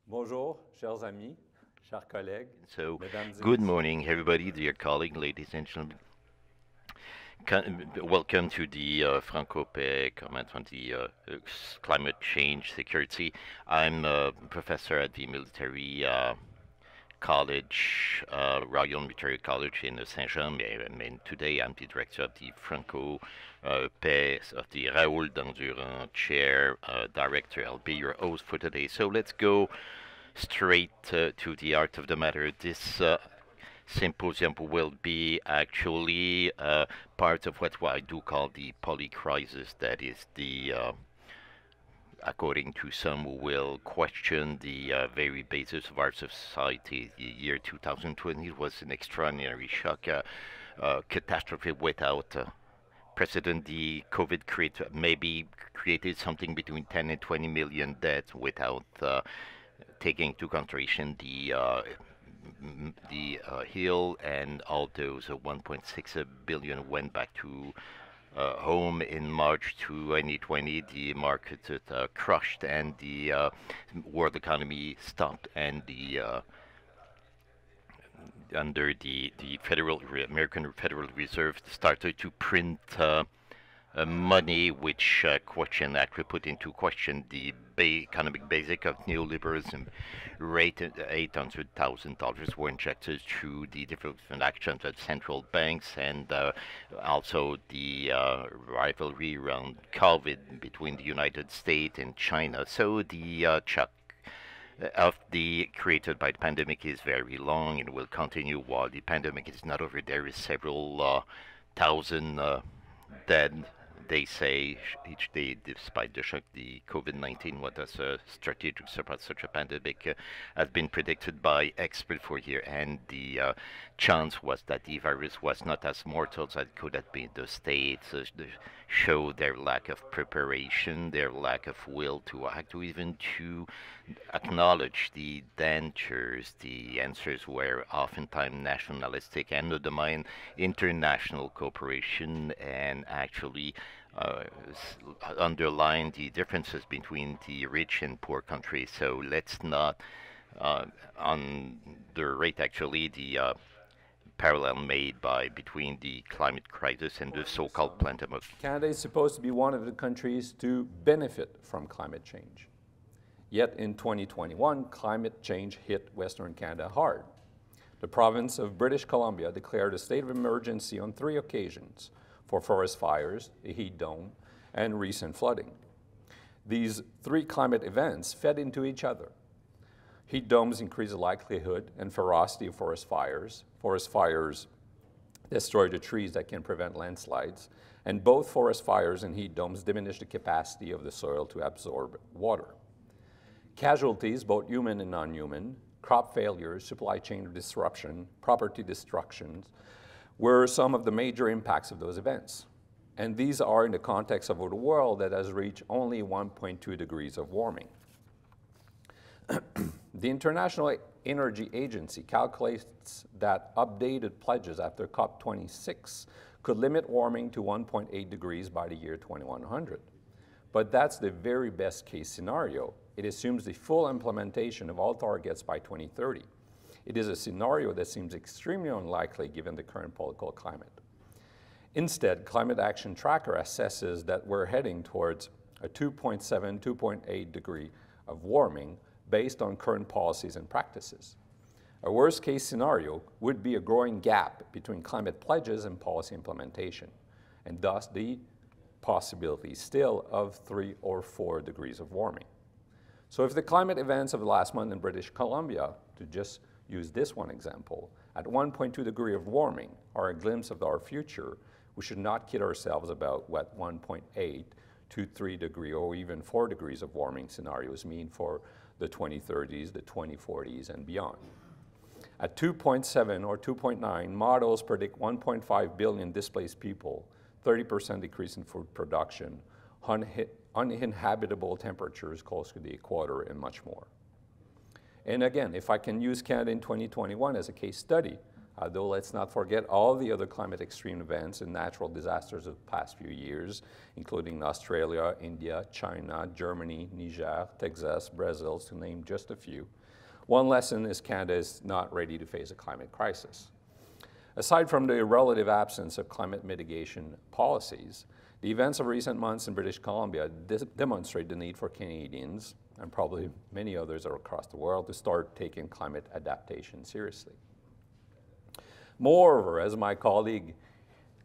Bonjour, chers amis, chers collègues, So, mesdames et good messieurs. morning, everybody, dear colleagues, ladies and gentlemen. Welcome to the FrancoPaix comment on the climate change security. I'm a professor at the military college, Royal Military College in Saint-Jean, and today I'm the director of the FrancoPaix of the Raoul-Dandurand chair, director. I'll be your host for today. So let's go straight to the art of the matter. This symposium will be actually part of what I do call the polycrisis. That is the according to some who will question the very basis of our society. The year 2020 was an extraordinary shock, catastrophe without precedent. The COVID maybe created something between 10 and 20 million deaths without taking into consideration the hill, and all those 1.6 billion went back to home in March 2020. The market crushed, and the world economy stopped, and the under the American Federal Reserve started to print money, which actually put into question the economic basic of neoliberalism. $800,000 were injected through the different actions of central banks, and also the rivalry around COVID between the United States and China. So the shock of the created by the pandemic is very long and will continue while the pandemic is not over. There is several thousand dead, they say, each day, despite the shock. The COVID-19, what does a strategic support such a pandemic has been predicted by experts for years, and the chance was that the virus was not as mortal as it could have been. The states show their lack of preparation, their lack of will to act, or even to acknowledge the dangers. The answers were oftentimes nationalistic and undermine international cooperation, and actually underline the differences between the rich and poor countries. So let's not underrate actually the parallel made between the climate crisis and the so-called pandemic. Canada is supposed to be one of the countries to benefit from climate change. Yet in 2021, climate change hit Western Canada hard. The province of British Columbia declared a state of emergency on 3 occasions for forest fires, a heat dome, and recent flooding. These 3 climate events fed into each other. Heat domes increase the likelihood and ferocity of forest fires. Forest fires destroy the trees that can prevent landslides, and both forest fires and heat domes diminish the capacity of the soil to absorb water. Casualties, both human and non-human, crop failures, supply chain disruption, property destructions, were some of the major impacts of those events. And these are in the context of a world that has reached only 1.2 degrees of warming. The International Energy Agency calculates that updated pledges after COP26 could limit warming to 1.8 degrees by the year 2100. But that's the very best case scenario. It assumes the full implementation of all targets by 2030. It is a scenario that seems extremely unlikely given the current political climate. Instead, Climate Action Tracker assesses that we're heading towards a 2.7, 2.8 degree of warming based on current policies and practices. A worst-case scenario would be a growing gap between climate pledges and policy implementation, and thus the possibility still of 3 or 4 degrees of warming. So if the climate events of the last month in British Columbia, to just use this one example, at 1.2 degree of warming are a glimpse of our future, we should not kid ourselves about what 1.8 to 3 degree or even 4 degrees of warming scenarios mean for the 2030s, the 2040s, and beyond. At 2.7 or 2.9, models predict 1.5 billion displaced people, 30% decrease in food production, uninhabitable temperatures close to the equator, and much more. And again, if I can use Canada in 2021 as a case study, Although let's not forget all the other climate extreme events and natural disasters of the past few years, including Australia, India, China, Germany, Niger, Texas, Brazil, to name just a few. One lesson is Canada is not ready to face a climate crisis. Aside from the relative absence of climate mitigation policies, the events of recent months in British Columbia demonstrate the need for Canadians, and probably many others across the world, to start taking climate adaptation seriously. Moreover, as my colleague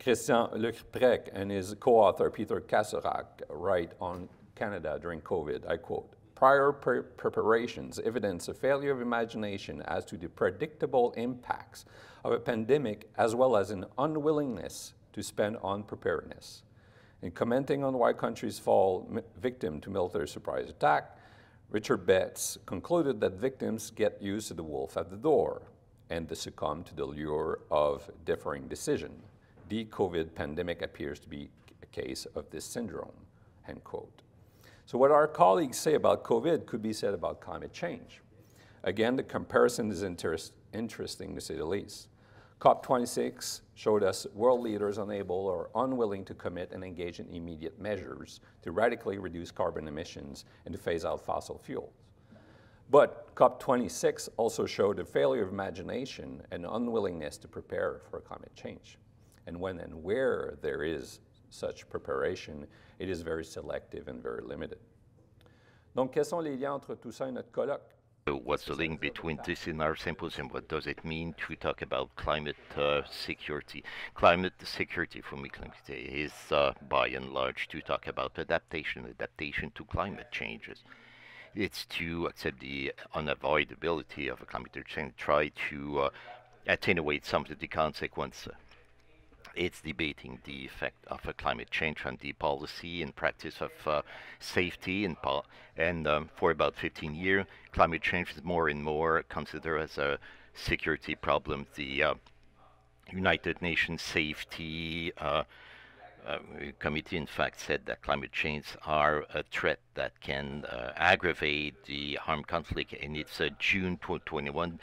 Christian Leclerc and his co-author Peter Kasserac write on Canada during COVID, I quote, "Prior preparations evidence a failure of imagination as to the predictable impacts of a pandemic, as well as an unwillingness to spend on preparedness." In commenting on why countries fall victim to military surprise attack, Richard Betts concluded that victims get used to the wolf at the door and they succumb to the lure of differing decision. The COVID pandemic appears to be a case of this syndrome, end quote. So what our colleagues say about COVID could be said about climate change. Again, the comparison is interesting to say the least. COP26 showed us world leaders unable or unwilling to commit and engage in immediate measures to radically reduce carbon emissions and to phase out fossil fuels. But COP26 also showed a failure of imagination and unwillingness to prepare for climate change. And when and where there is such preparation, it is very selective and very limited. Donc, quels sont les liens entre tout ça et notre colloque? So what's the link between this and our symposium? What does it mean to talk about climate security? Climate security for me is by and large to talk about adaptation to climate changes. It's to accept the unavoidability of a climate change, try to attenuate some of the consequences. It's debating the effect of climate change on the policy and practice of safety and for about 15 years, climate change is more and more considered as a security problem. The United Nations Safety Committee, in fact, said that climate change are a threat that can aggravate the armed conflict. In its June 2021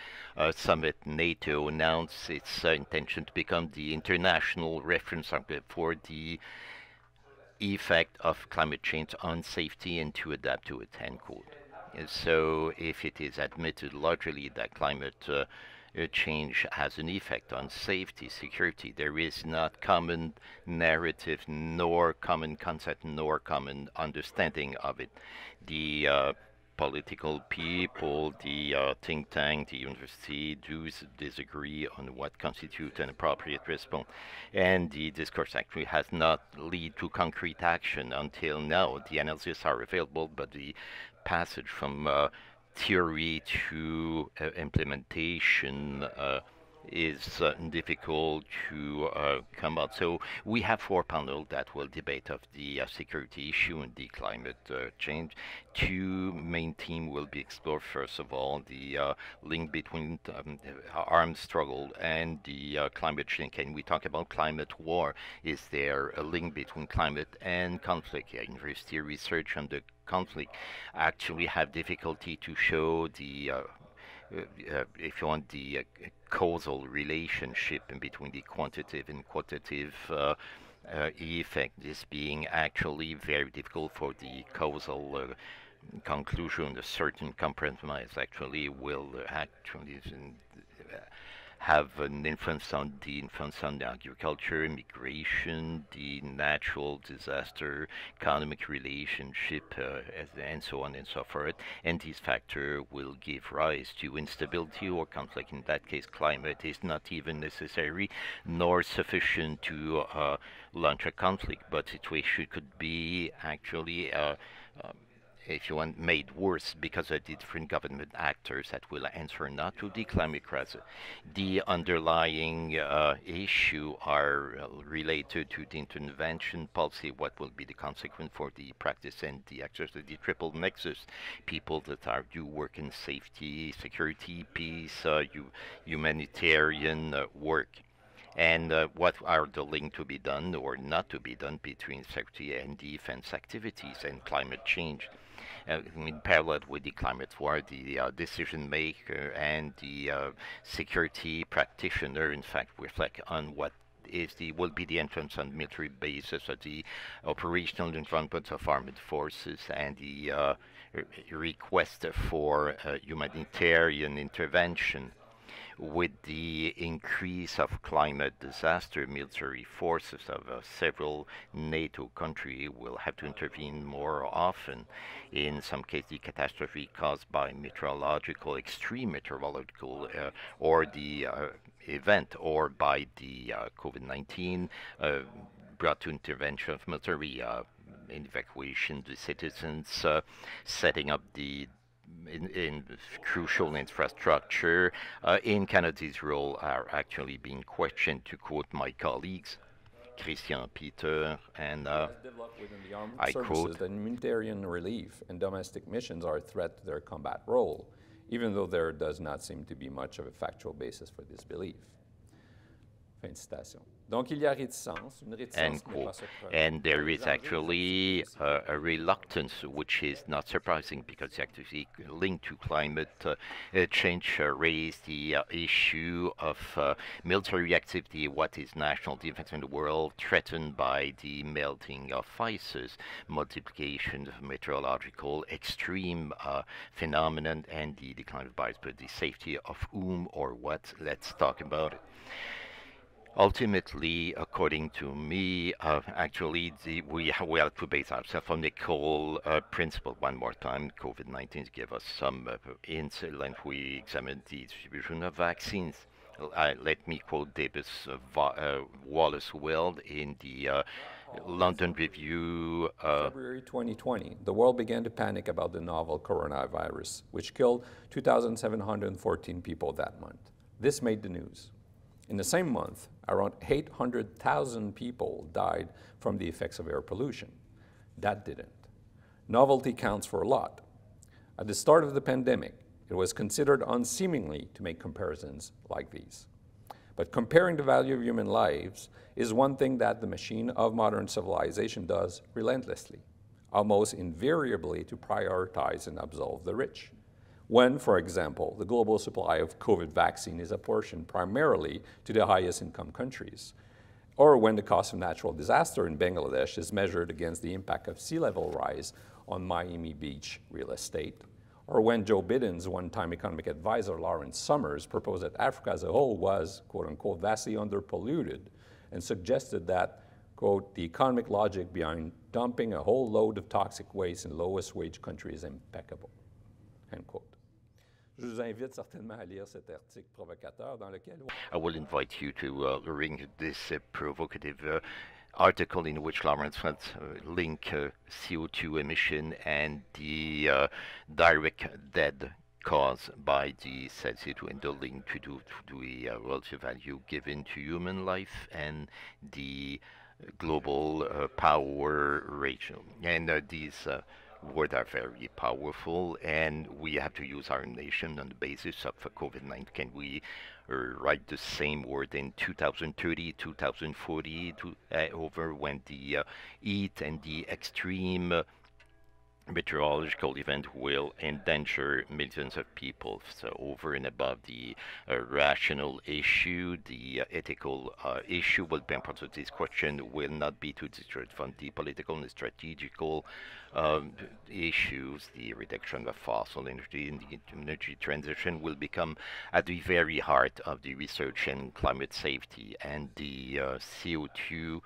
summit, NATO announced its intention to become the international reference for the effect of climate change on safety and to adapt to it, end quote. So if it is admitted largely that climate change has an effect on safety, security, there is not common narrative, nor common concept, nor common understanding of it. The political people, the think tank, the university do disagree on what constitutes an appropriate response. And the discourse actually has not led to concrete action until now. The analyses are available, but the passage from theory to implementation is difficult to come out. So we have 4 panels that will debate of the security issue and the climate change. 2 main themes will be explored. First of all, the link between armed struggle and the climate change. Can we talk about climate war? Is there a link between climate and conflict? University research on the conflict actually have difficulty to show the if you want, the causal relationship in between the quantitative and qualitative effect. This being actually very difficult for the causal conclusion. A certain compromise actually will actually have an influence on the agriculture, immigration, the natural disaster, economic relationship, and so on and so forth. And these factors will give rise to instability or conflict. In that case, climate is not even necessary nor sufficient to launch a conflict, but situation could be actually if you want, made worse because of the different government actors that will answer not to the climate crisis. The underlying issue are related to the intervention policy, what will be the consequence for the practice and the actors of the triple nexus, people that do work in safety, security, peace, humanitarian work. And what are the link to be done or not to be done between security and defense activities and climate change. in parallel with the climate war, the decision maker and the security practitioner, in fact, reflect on what will be the entrance on military bases of the operational environment of armed forces and the request for humanitarian intervention. With the increase of climate disaster, military forces of several NATO countries will have to intervene more often. In some cases, the catastrophe caused by extreme meteorological or the event or by the COVID-19 brought to intervention of military evacuation of citizens, setting up the in crucial infrastructure. In Canada's role are actually being questioned, to quote my colleagues, Christian Peter, and I quote, that humanitarian relief and domestic missions are a threat to their combat role, even though there does not seem to be much of a factual basis for this belief. Fin de citation. Donc, il y a réticence, une réticence qui n'est pas surprenante. And there is actually a reluctance, which is not surprising, because it's actually linked to climate change raised the issue of military activity, what is national defense in the world, threatened by the melting of ices, multiplication of meteorological extreme phenomenon, and the decline of biodiversity, but the safety of whom or what. Let's talk about it. Ultimately, according to me, actually, we have to base ourselves on the core principle. One more time, COVID-19 gave us some insight. We examined the distribution of vaccines. Let me quote Davis Wallace-Weld in the London Review. February 2020, the world began to panic about the novel coronavirus, which killed 2,714 people that month. This made the news. In the same month, around 800,000 people died from the effects of air pollution. That didn't. Novelty counts for a lot. At the start of the pandemic, it was considered unseemly to make comparisons like these. But comparing the value of human lives is one thing that the machine of modern civilization does relentlessly, almost invariably to prioritize and absolve the rich. When, for example, the global supply of COVID vaccine is apportioned primarily to the highest income countries, or when the cost of natural disaster in Bangladesh is measured against the impact of sea level rise on Miami Beach real estate, or when Joe Biden's one-time economic advisor Lawrence Summers proposed that Africa as a whole was, quote-unquote, vastly underpolluted, and suggested that, quote, the economic logic behind dumping a whole load of toxic waste in lowest wage countries is impeccable, end quote. Je vous invite certainement à lire cet article provocateur dans lequel... I will invite you to read this provocative article in which Lawrence link CO2 emission and the direct death caused by the said CO2 and the link to the relative value given to human life and the global power ratio. And these words are very powerful, and we have to use our nation on the basis of COVID-19. Can we write the same word in 2030, 2040, over when the heat and the extreme meteorological event will endanger millions of people? So over and above the rational issue, the ethical issue will be important. This question will not be too distant from the political and strategical issues. The reduction of fossil energy and the energy transition will become at the very heart of the research in climate safety, and the CO2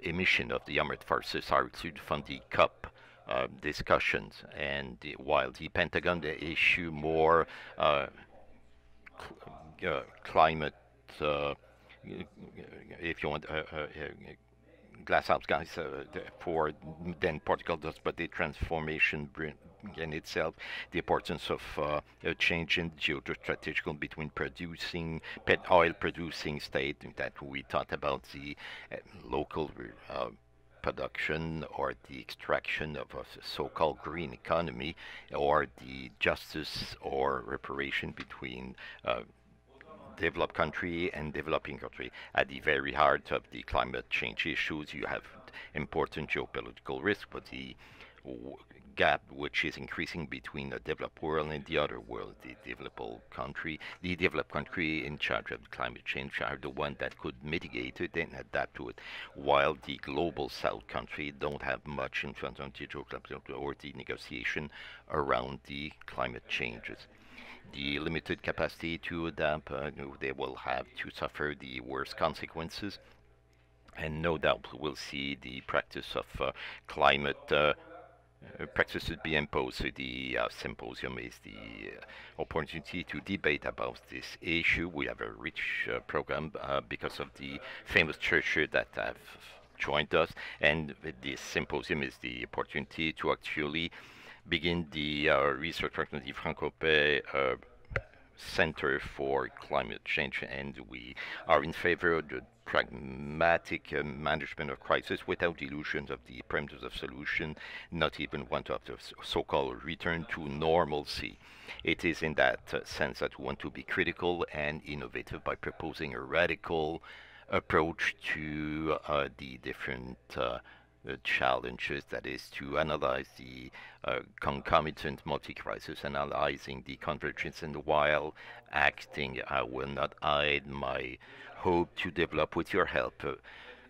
emission of the armed forces are excluded from the COP discussions. And while the Pentagon issue more climate, if you want, glasshouse gas for then particle dust, but the transformation in itself, the importance of a change in geostrategical between producing oil producing state that we thought about, the local production or the extraction of a so-called green economy, or the justice or reparation between developed country and developing country. At the very heart of the climate change issues, you have important geopolitical risk, but the gap which is increasing between the developed world and the other world. The developed country in charge of climate change are the one that could mitigate it and adapt to it, while the global south country don't have much influence on the geographical or the negotiation around the climate changes. The limited capacity to adapt, they will have to suffer the worst consequences, and no doubt we'll see the practice of climate practices be imposed. So the symposium is the opportunity to debate about this issue. We have a rich program because of the famous chercheurs that have joined us, and this symposium is the opportunity to actually begin the research program, the FrancoPaix Centre for Climate Change, and we are in favor of the pragmatic management of crisis without illusions of the perimeters of solution, not even one of the so-called return to normalcy. It is in that sense that we want to be critical and innovative by proposing a radical approach to the different challenges, that is to analyze the concomitant multi-crisis, analyzing the convergence, and while acting, I will not hide my hope to develop, with your help,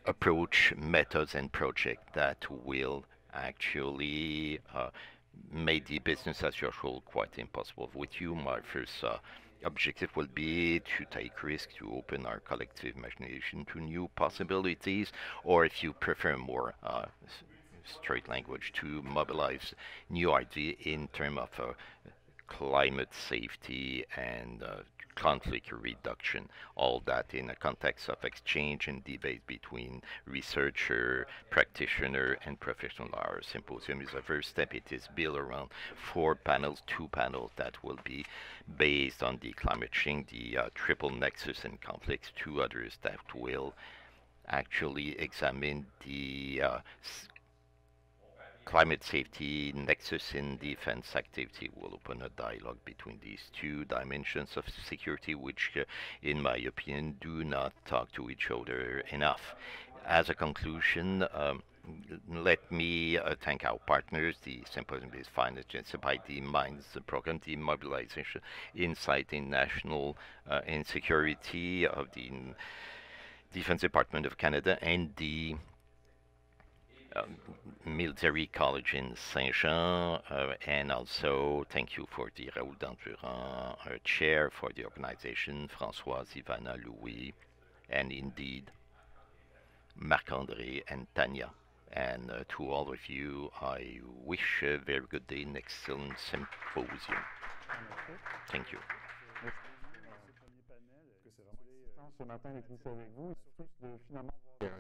approach, methods, and projects that will actually make the business as usual quite impossible. With you, my first objective will be to take risks, to open our collective imagination to new possibilities, or if you prefer more straight language, to mobilize new ideas in terms of climate safety and conflict reduction, all that in a context of exchange and debate between researcher, practitioner, and professional. Our symposium is a first step. It is built around 4 panels, 2 panels that will be based on the climate change, the triple nexus and conflicts, 2 others that will actually examine the climate safety nexus in defense activity. Will open a dialogue between these 2 dimensions of security, which, in my opinion, do not talk to each other enough. As a conclusion, let me thank our partners. The symposium is financed by the MINDS program, the mobilization insight in national insecurity of the Defense Department of Canada, and the military college in Saint-Jean, and also thank you for the Raoul-Dandurand chair for the organization, Françoise, Ivana, Louis, and indeed Marc-Andre and Tanya. And to all of you, I wish a very good day, an excellent symposium. Thank you.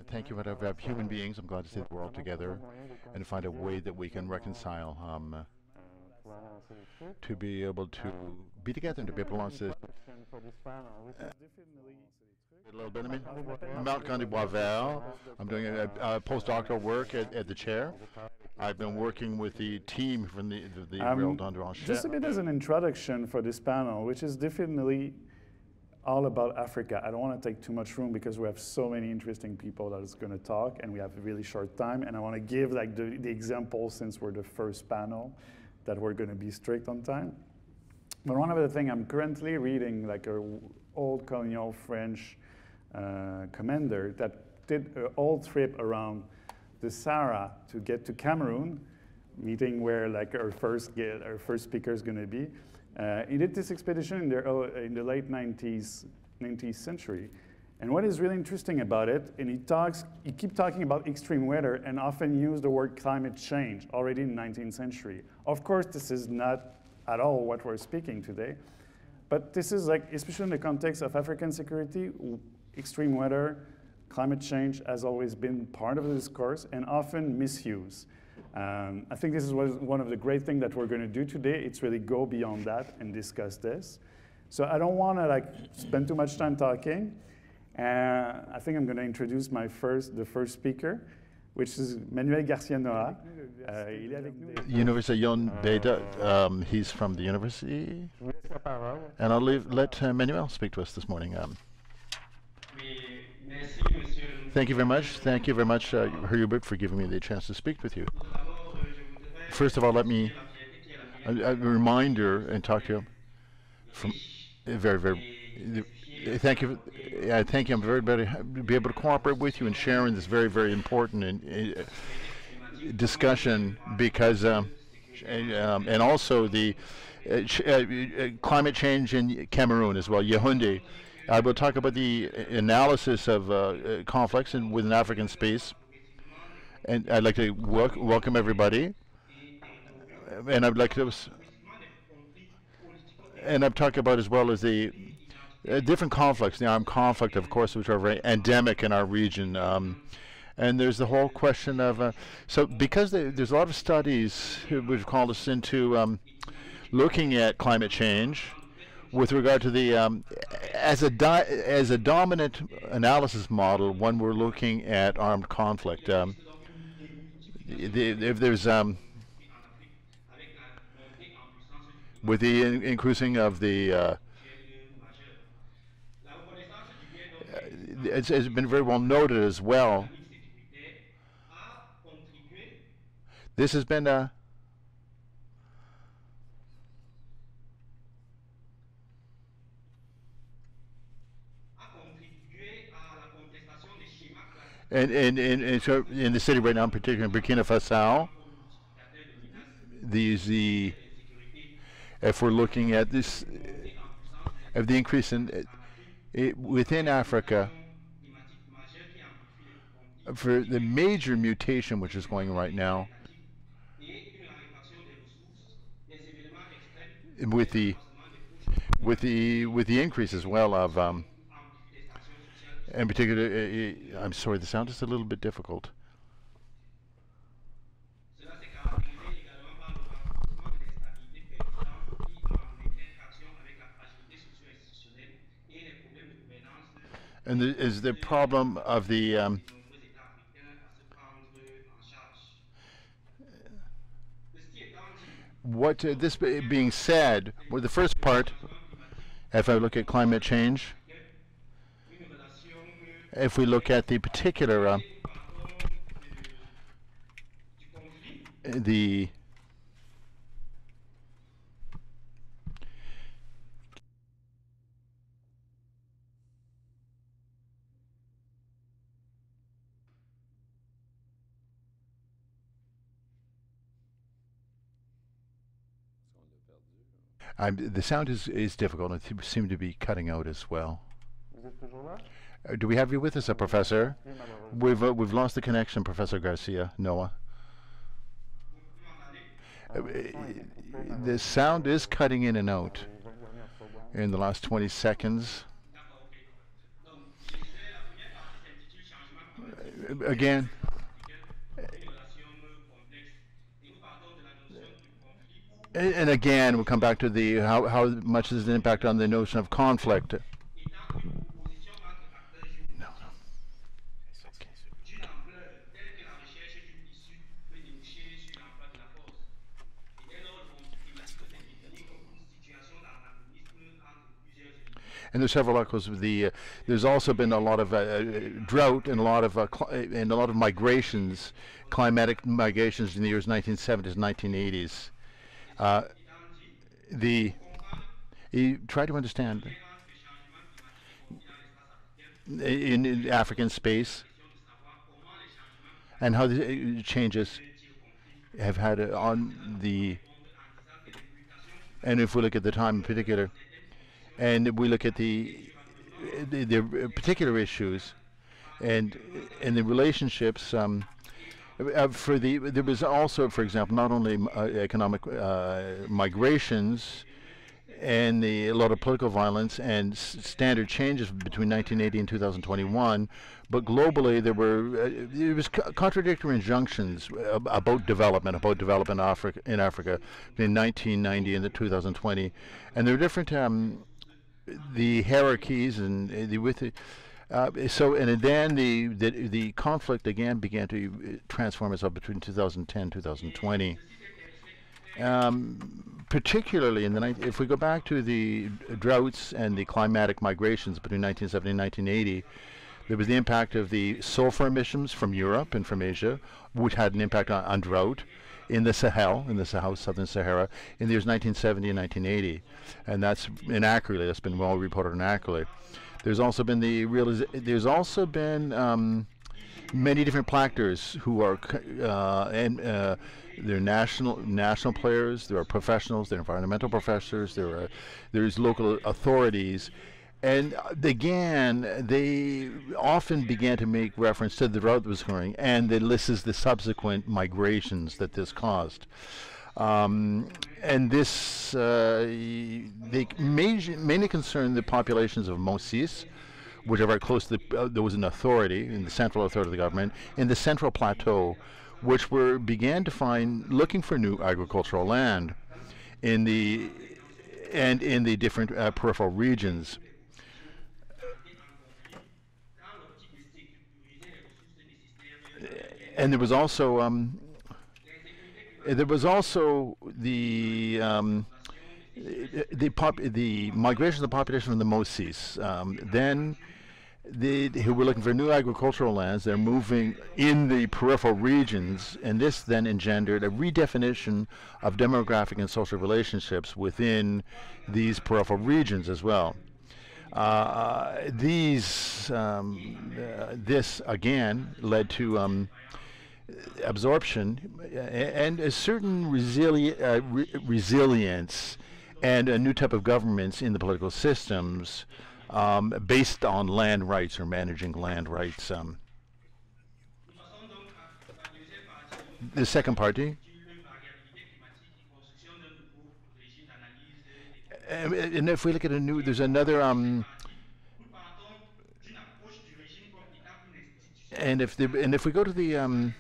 Thank you for having human beings. I'm glad to see that we're all together and to find a way that we can reconcile to be able to be together and to be able to launch this. A little bit of me. Marc-Andre Boisvert. I'm doing a postdoctoral work at the chair. I've been working with the team from the Raoul-Dandurand. Just a bit as an introduction for this panel, which is definitely all about Africa. I don't want to take too much room because we have so many interesting people that is going to talk, and we have a really short time. And I want to give like the example, since we're the first panel, that we're going to be strict on time. But one of the things, I'm currently reading like an old colonial French commander that did an whole trip around the Sahara to get to Cameroon, meeting where like our first speaker is going to be. He did this expedition in the late 19th century. And what is really interesting about it, and he keeps talking about extreme weather and often use the word climate change already in the 19th century. Of course, this is not at all what we're speaking today, but this is like, especially in the context of African security, extreme weather, climate change has always been part of the discourse and often misused. I think this is one of the great things that we're going to do today. It's really go beyond that and discuss this. So I don't want to like spend too much time talking. I think I'm going to introduce the first speaker, which is Manuela Garcia N Noa. Universite de Yaounde II. He's from the university, and I'll let Manuel speak to us this morning. Thank you very much. Thank you very much, Hubert, for giving me the chance to speak with you. First of all, let me a reminder and talk to you from thank you. Thank you. I'm very to be able to cooperate with you in sharing this very important discussion because and also the climate change in Cameroon as well, Yaounde. I will talk about the analysis of conflicts within African space, and I'd like to welcome everybody. And I'd like to, and I'm talking about as well as the different conflicts, the armed conflict, of course, which are very endemic in our region. And there's the whole question of, so because there's a lot of studies which called us into looking at climate change with regard to the, as a dominant analysis model when we're looking at armed conflict. If there's, with the increasing of the, it's been very well noted as well. This has been and so in the city right now, in particular in Burkina Faso, if we're looking at this, of the increase in within Africa, for the major mutation which is going right now, with the increase as well of in particular, I'm sorry, the sound is a little bit difficult. And is the problem of the what this being said, well, the first part, if I look at climate change, if we look at the particular the the sound is difficult and it seems to be cutting out as well. Do we have you with us, Professor? We've lost the connection, Professor Garcia Noa. The sound is cutting in and out in the last 20 seconds. Again. And again, we'll come back to the how much is the impact on the notion of conflict. And there's several articles of the. There's also been a lot of drought and a lot of migrations, climatic migrations in the years 1970s, 1980s. You try to understand in African space and how the changes have had on the. And if we look at the time in particular. And we look at the particular issues, and the relationships. There was also, for example, not only economic migrations, and a lot of political violence and standard changes between 1980 and 2021, but globally there was contradictory injunctions about development in Africa between 1990 and 2020, and there were different. The hierarchies and then the conflict again began to transform itself between 2010 and 2020. Particularly if we go back to the droughts and the climatic migrations between 1970 and 1980, There was the impact of the sulfur emissions from Europe and from Asia, which had an impact on drought in the Sahel, southern Sahara, in the years 1970 and 1980. And that's inaccurately, that's been well reported inaccurately. There's also been many different plactors who are, they're national players, there are professionals, there are environmental professors, there's local authorities. And they often began to make reference to the drought that was occurring, and they listed the subsequent migrations that this caused. And this, they mainly concerned the populations of Mosis, which are very close to there was an authority, in the central authority of the government, in the Central Plateau, which began to looking for new agricultural land in the different peripheral regions. And there was also the migration of the population from the Mosis. Then who were looking for new agricultural lands, they're moving in the peripheral regions, and this then engendered a redefinition of demographic and social relationships within these peripheral regions as well. This again led to absorption and a certain resilience and a new type of governments in the political systems based on land rights or managing land rights. The second party. And if we look at there's another, and if we go to the,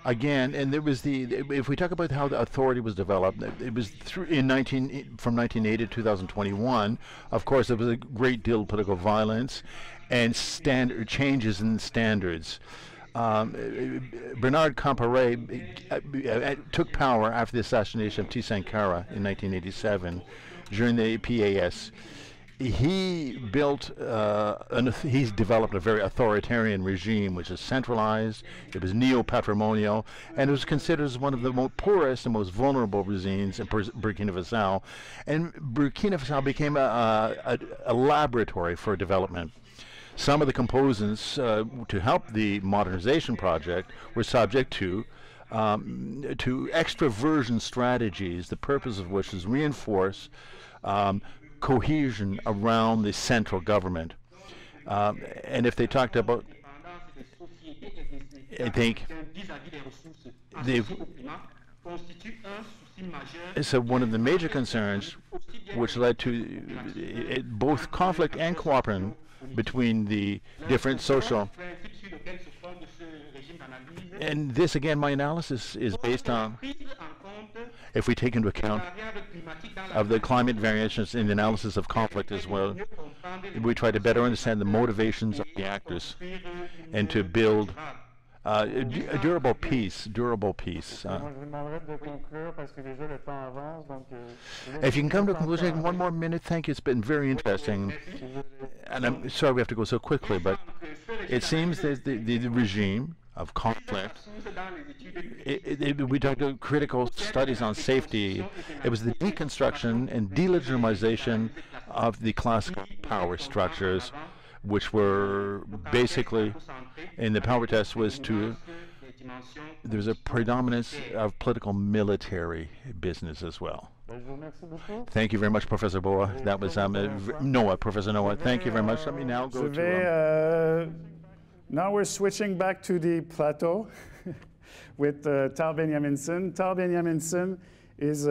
again, and there was if we talk about how the authority was developed, it was from 1980 to 2021. Of course, there was a great deal of political violence and changes in standards. Bernard Compaoré took power after the assassination of T. Sankara in 1987 during the PAS. He's developed a very authoritarian regime, which is centralized. It was neo-patrimonial, and it was considered as one of the most poorest and most vulnerable regimes in Burkina Faso. And Burkina Faso became a laboratory for development. Some of the components to help the modernization project were subject to extraversion strategies, the purpose of which is reinforce cohesion around the central government. And if they talked about, I think, so one of the major concerns which led to both conflict and cooperation between the different social. And this, again, my analysis is based on, if we take into account of the climate variations in the analysis of conflict as well, we try to better understand the motivations of the actors and to build a durable peace. If you can come to a conclusion, one more minute, thank you. It's been very interesting. And I'm sorry we have to go so quickly, but it seems that the regime of conflict, we talked about critical studies on safety. It was the deconstruction and delegitimization of the classical power structures, which were basically, in the power test, there's a predominance of political military business as well. Thank you very much, Professor Boa. That was Noa, Professor Noa. Thank you very much. Let me now go to... Now we're switching back to the plateau with Tor Benjaminsen. Tor Benjaminsen is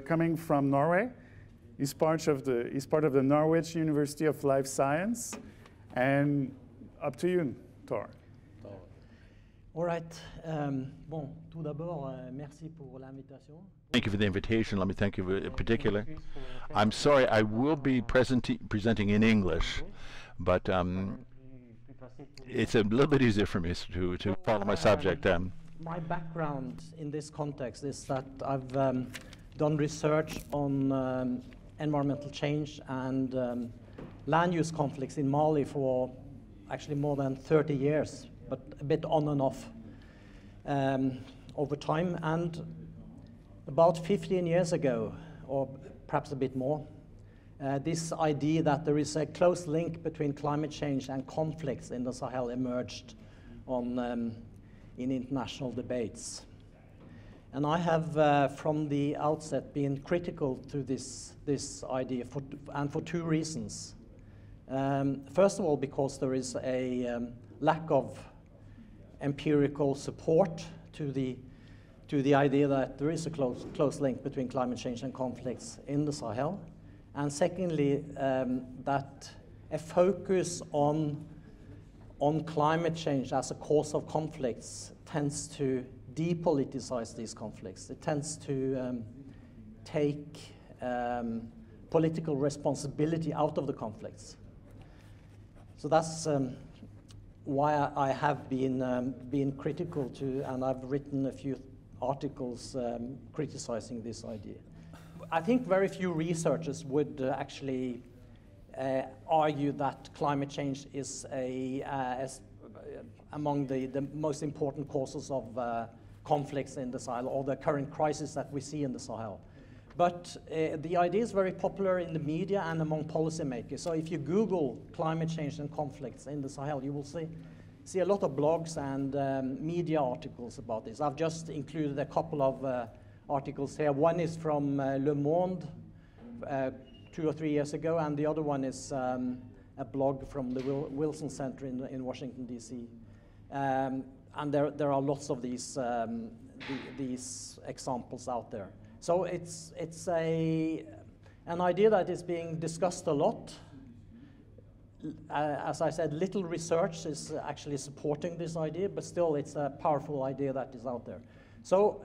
coming from Norway. He's part of the Norwegian University of Life Science. And up to you, Tor. All right. Bon, tout d'abord, merci pour l'invitation. Thank you for the invitation. Let me thank you in particular. I'm sorry, I will be presenting in English, but it's a little bit easier for me to follow my subject. My background in this context is that I've done research on environmental change and land use conflicts in Mali for actually more than 30 years, but a bit on and off over time. And about 15 years ago, or perhaps a bit more, this idea that there is a close link between climate change and conflicts in the Sahel emerged in international debates. And I have, from the outset, been critical to this idea, and for two reasons. First of all, because there is a lack of empirical support to the idea that there is a close link between climate change and conflicts in the Sahel. And secondly, that a focus on climate change as a cause of conflicts tends to depoliticize these conflicts. It tends to take political responsibility out of the conflicts. So that's why I have been critical to, and I've written a few articles criticizing this idea. I think very few researchers would actually argue that climate change is among the most important causes of conflicts in the Sahel, or the current crisis that we see in the Sahel. But the idea is very popular in the media and among policymakers. So if you Google climate change and conflicts in the Sahel, you will see a lot of blogs and media articles about this. I've just included a couple of articles here. One is from Le Monde 2 or 3 years ago, and the other one is a blog from the Wilson Center in Washington, D.C. And there are lots of these examples out there. So it's an idea that is being discussed a lot. As I said, little research is actually supporting this idea, but still it's a powerful idea that is out there. So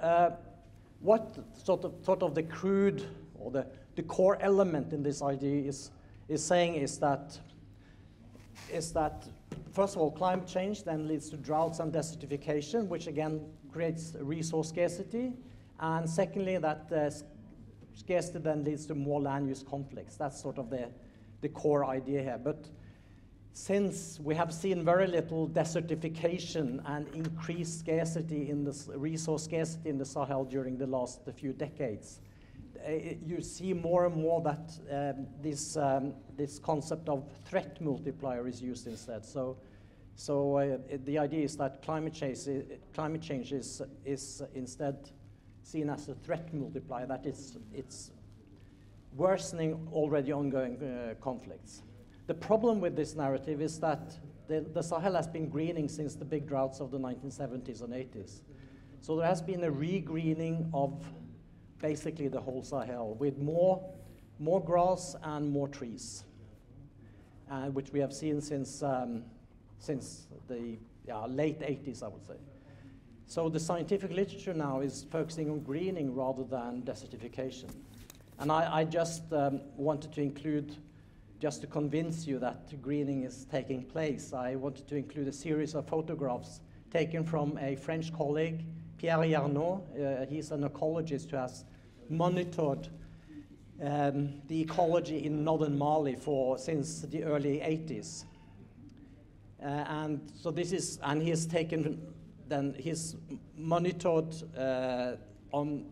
what sort of the crude or the core element in this idea is saying is that first of all, climate change then leads to droughts and desertification, which again creates resource scarcity. And secondly, that scarcity then leads to more land use conflicts. That's sort of the core idea here. But since we have seen very little desertification and increased scarcity in the resource scarcity in the Sahel during the last few decades, you see more and more that this concept of threat multiplier is used instead. So the idea is that climate change is instead seen as a threat multiplier, that it's worsening already ongoing conflicts. The problem with this narrative is that the Sahel has been greening since the big droughts of the 1970s and 80s. So there has been a re-greening of basically the whole Sahel with more grass and more trees, which we have seen since the late 80s, I would say. So the scientific literature now is focusing on greening rather than desertification. And I just wanted to include, just to convince you that greening is taking place, I wanted to include a series of photographs taken from a French colleague, Pierre Yarnaud. He's an ecologist who has monitored the ecology in northern Mali since the early 80s. And so this is, and he has taken, then he's monitored on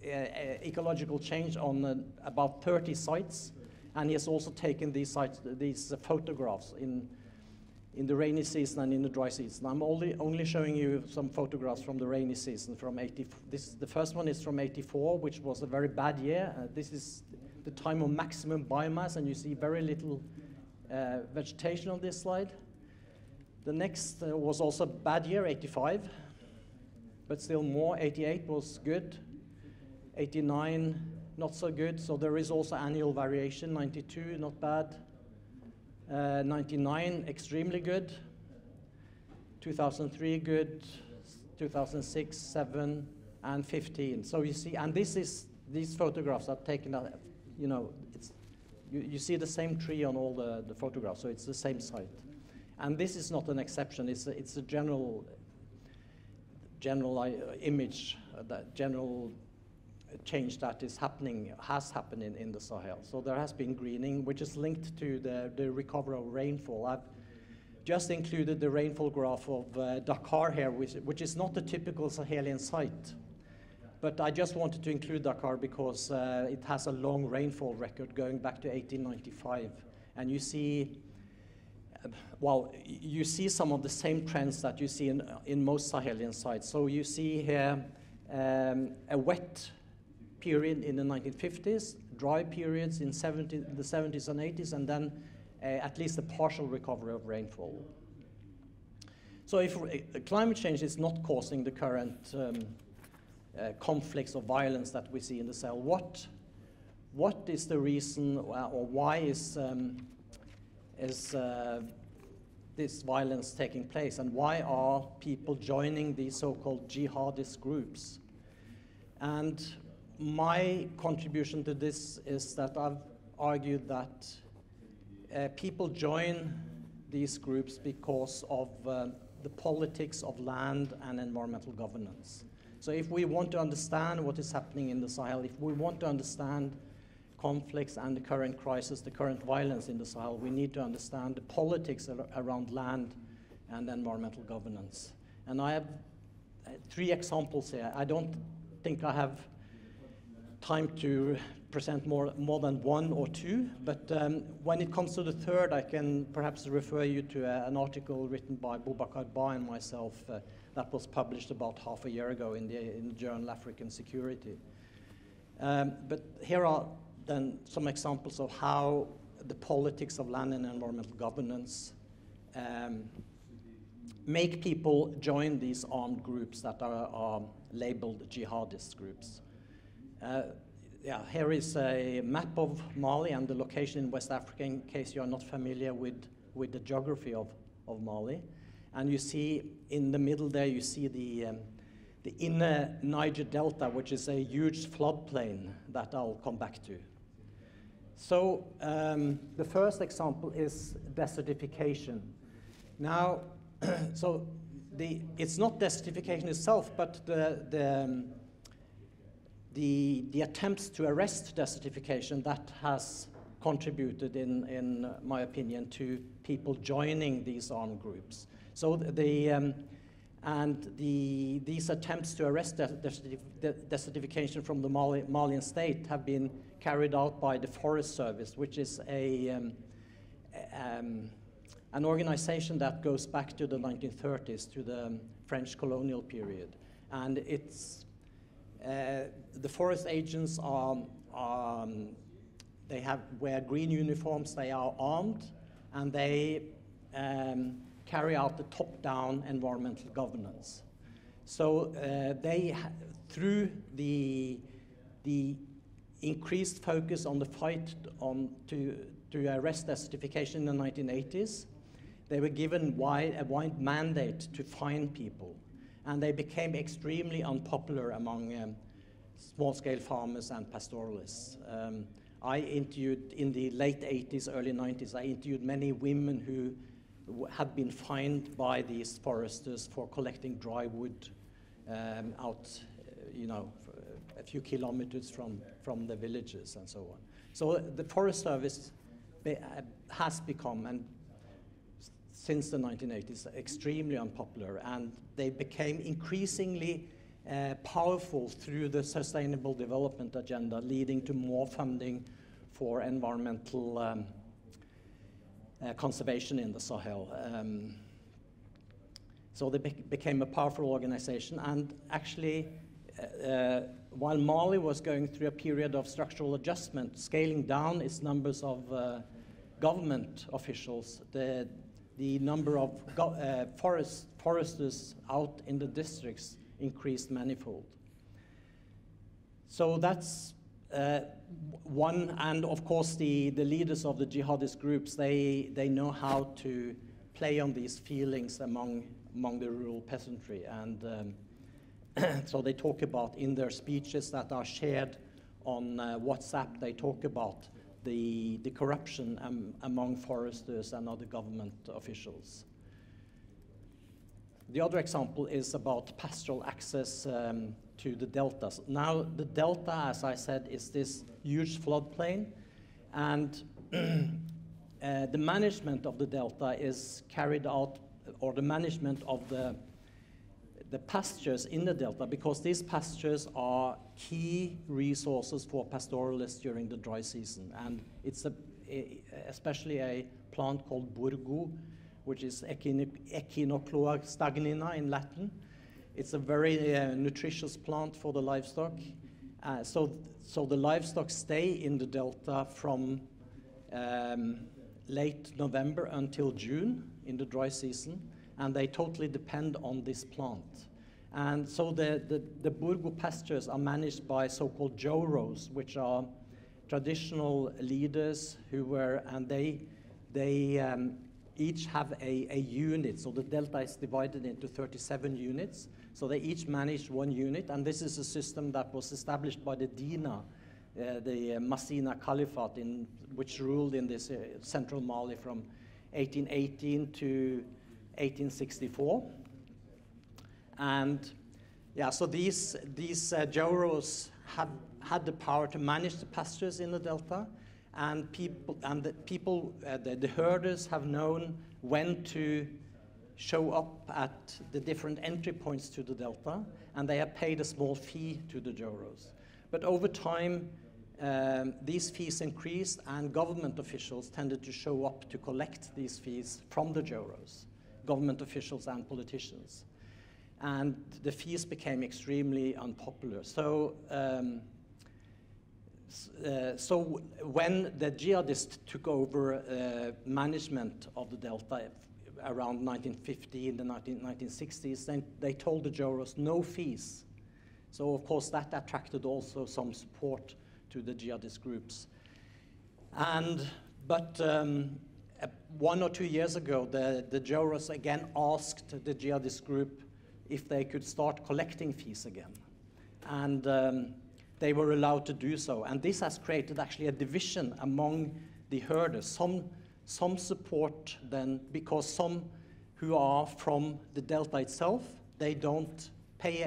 ecological change on about 30 sites, and he has also taken these photographs in the rainy season and in the dry season. I'm only showing you some photographs from the rainy season from the first one is from '84, which was a very bad year. This is the time of maximum biomass, and you see very little vegetation on this slide. The next was also a bad year, '85, but still more. '88 was good. '89, not so good. So there is also annual variation. '92, not bad. '99, extremely good. 2003, good. 2006, 7, and 15. So you see, and these photographs are taken, you see the same tree on all the photographs, so it's the same site. And this is not an exception. It's a general image, that general change that has happened in the Sahel. So there has been greening, which is linked to the recovery of rainfall. I've just included the rainfall graph of Dakar here, which is not a typical Sahelian site. But I just wanted to include Dakar because it has a long rainfall record going back to 1895. And you see, well, you see some of the same trends that you see in most Sahelian sites. So you see here a wet period in the 1950s, dry periods in the 70s and 80s, and then at least a partial recovery of rainfall. So if climate change is not causing the current conflicts or violence that we see in the Sahel, what is the reason, or why is this violence taking place, and why are people joining these so-called jihadist groups? And my contribution to this is that I've argued that people join these groups because of the politics of land and environmental governance. So if we want to understand what is happening in the Sahel, if we want to understand conflicts and the current crisis, the current violence in the Sahel, we need to understand the politics around land and environmental governance. And I have 3 examples here. I don't think I have time to present more than 1 or 2, but when it comes to the third, I can perhaps refer you to an article written by Boubacar Ba and myself that was published about half a year ago in the journal African Security. But here are then some examples of how the politics of land and environmental governance make people join these armed groups that are labeled jihadist groups. Yeah, here is a map of Mali and the location in West Africa, in case you are not familiar with the geography of Mali. And you see in the middle there, you see the inner Niger Delta, which is a huge floodplain that I'll come back to. So the first example is desertification. Now, so it's not desertification itself, but the attempts to arrest desertification that has contributed, in my opinion, to people joining these armed groups. So these attempts to arrest desertification from the Malian state have been carried out by the Forest Service, which is an organization that goes back to the 1930s, to the French colonial period. And it's the forest agents they wear green uniforms, they are armed, and they carry out the top-down environmental governance. So through the increased focus on the fight to arrest desertification in the 1980s, they were given a wide mandate to fine people. And they became extremely unpopular among small-scale farmers and pastoralists. I interviewed, in the late 80s, early 90s, I interviewed many women who had been fined by these foresters for collecting dry wood out, a few kilometers from the villages and so on. So the Forest Service has become, and since the 1980s, extremely unpopular, and they became increasingly powerful through the Sustainable Development Agenda, leading to more funding for environmental conservation in the Sahel. So they became a powerful organization, and actually, while Mali was going through a period of structural adjustment, scaling down its numbers of government officials, the number of foresters out in the districts increased manifold. So that's one, and of course the leaders of the jihadist groups, they know how to play on these feelings among the rural peasantry, and so they talk about, in their speeches that are shared on WhatsApp, they talk about the corruption among foresters and other government officials. The other example is about pastoral access to the deltas. Now, the delta, as I said, is this huge floodplain, and the management of the delta is carried out, or the management of the pastures in the delta, because these pastures are key resources for pastoralists during the dry season. And it's especially a plant called burgo, which is Echinochlora stagnina in Latin. It's a very nutritious plant for the livestock. So the livestock stay in the delta from late November until June in the dry season, and they totally depend on this plant. And so the burgo pastures are managed by so-called joros, which are traditional leaders who were, and they each have a unit. So the delta is divided into 37 units. So they each manage one unit, and this is a system that was established by the Dina, the Massina Caliphate, which ruled in this central Mali from 1818 to 1864. And yeah, so these joros had the power to manage the pastures in the delta, and the herders have known when to show up at the different entry points to the delta, and they have paid a small fee to the joros. But over time, these fees increased, and government officials tended to show up to collect these fees from the joros, government officials and politicians. And the fees became extremely unpopular. So when the jihadists took over management of the delta around 1950, in the 1960s, then they told the joros no fees. So of course that attracted also some support to the jihadist groups. But 1 or 2 years ago, the joros again asked the jihadist group if they could start collecting fees again. And they were allowed to do so. And this has created actually a division among the herders. Some support then, because some who are from the delta itself, they don't pay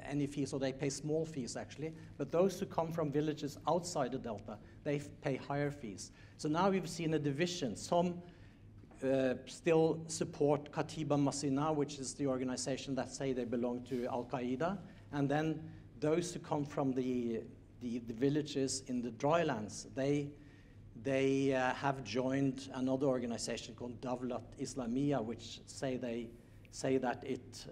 any fees, or they pay small fees actually. But those who come from villages outside the delta, they pay higher fees. So now we've seen a division. Some still support Katiba Masina, which is the organization that say they belong to Al-Qaeda. And then those who come from the villages in the drylands, they have joined another organization called Dawlat Islamiyya, which say that it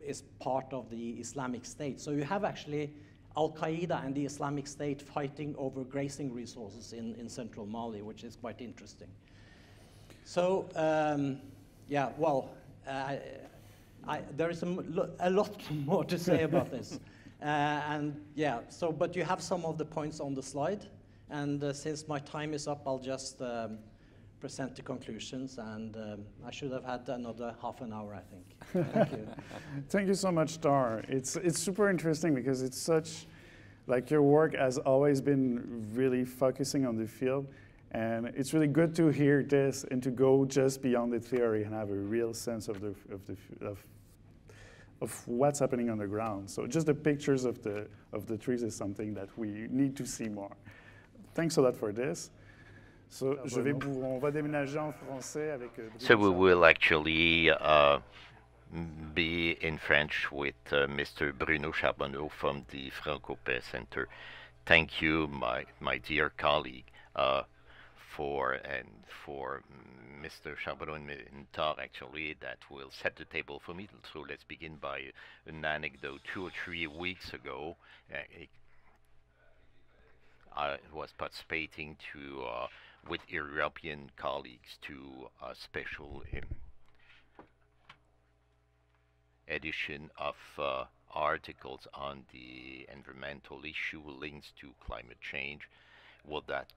is part of the Islamic State. So you have actually Al-Qaeda and the Islamic State fighting over grazing resources in central Mali, which is quite interesting. So, yeah, well, there is a lot more to say about this. And yeah, so, but you have some of the points on the slide. And since my time is up, I'll just present the conclusions. And I should have had another half an hour, I think. Thank you. Thank you so much, Tor. It's super interesting because it's such, like your work has always been really focusing on the field. And it's really good to hear this and to go just beyond the theory and have a real sense of what's happening on the ground. So just the pictures of the trees is something that we need to see more. Thanks a lot for this. So on va déménager en français avec Bruno. So we will actually be in French with Mr. Bruno Charbonneau from the FrancoPaix Center. Thank you, my dear colleague. For Mr. Charbonneau and Tor, actually, that will set the table for me. So let's begin by an anecdote. 2 or 3 weeks ago, I was participating with European colleagues to a special edition of articles on the environmental issue links to climate change. Will that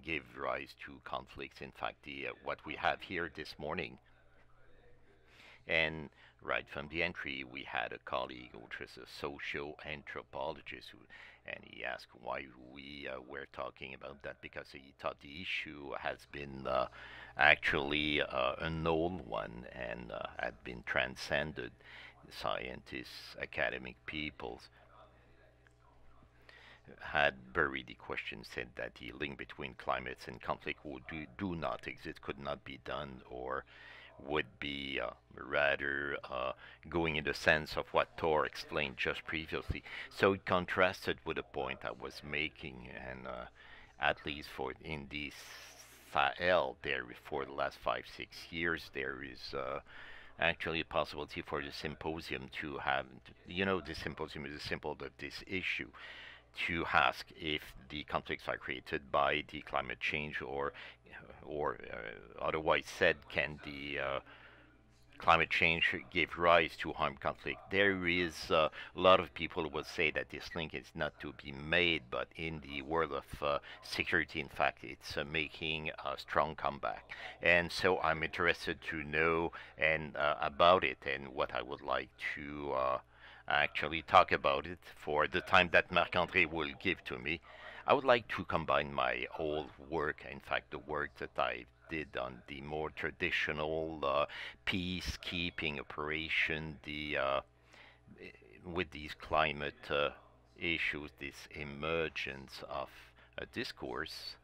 give rise to conflicts? In fact, what we have here this morning. And right from the entry, we had a colleague, which is a socio-anthropologist, and he asked why we were talking about that, because he thought the issue has been actually an old one and had been transcended. Scientists, academic peoples, had buried the question, said that the link between climates and conflict do not exist, could not be done, or would be rather going in the sense of what Tor explained just previously. So it contrasted with the point I was making, and at least for in the Sahel, there for the last 5-6 years, there is actually a possibility for the symposium to have, the symposium is a symbol of this issue, to ask if the conflicts are created by the climate change, or otherwise said, can the climate change give rise to armed conflict? There is a lot of people who will say that this link is not to be made, but in the world of security, in fact, it's making a strong comeback. And so I'm interested to know and about it, and what I would like to actually talk about it for the time that Marc-Andre will give to me. I would like to combine my old work, in fact, the work that I did on the more traditional peacekeeping operation, with these climate issues, this emergence of a discourse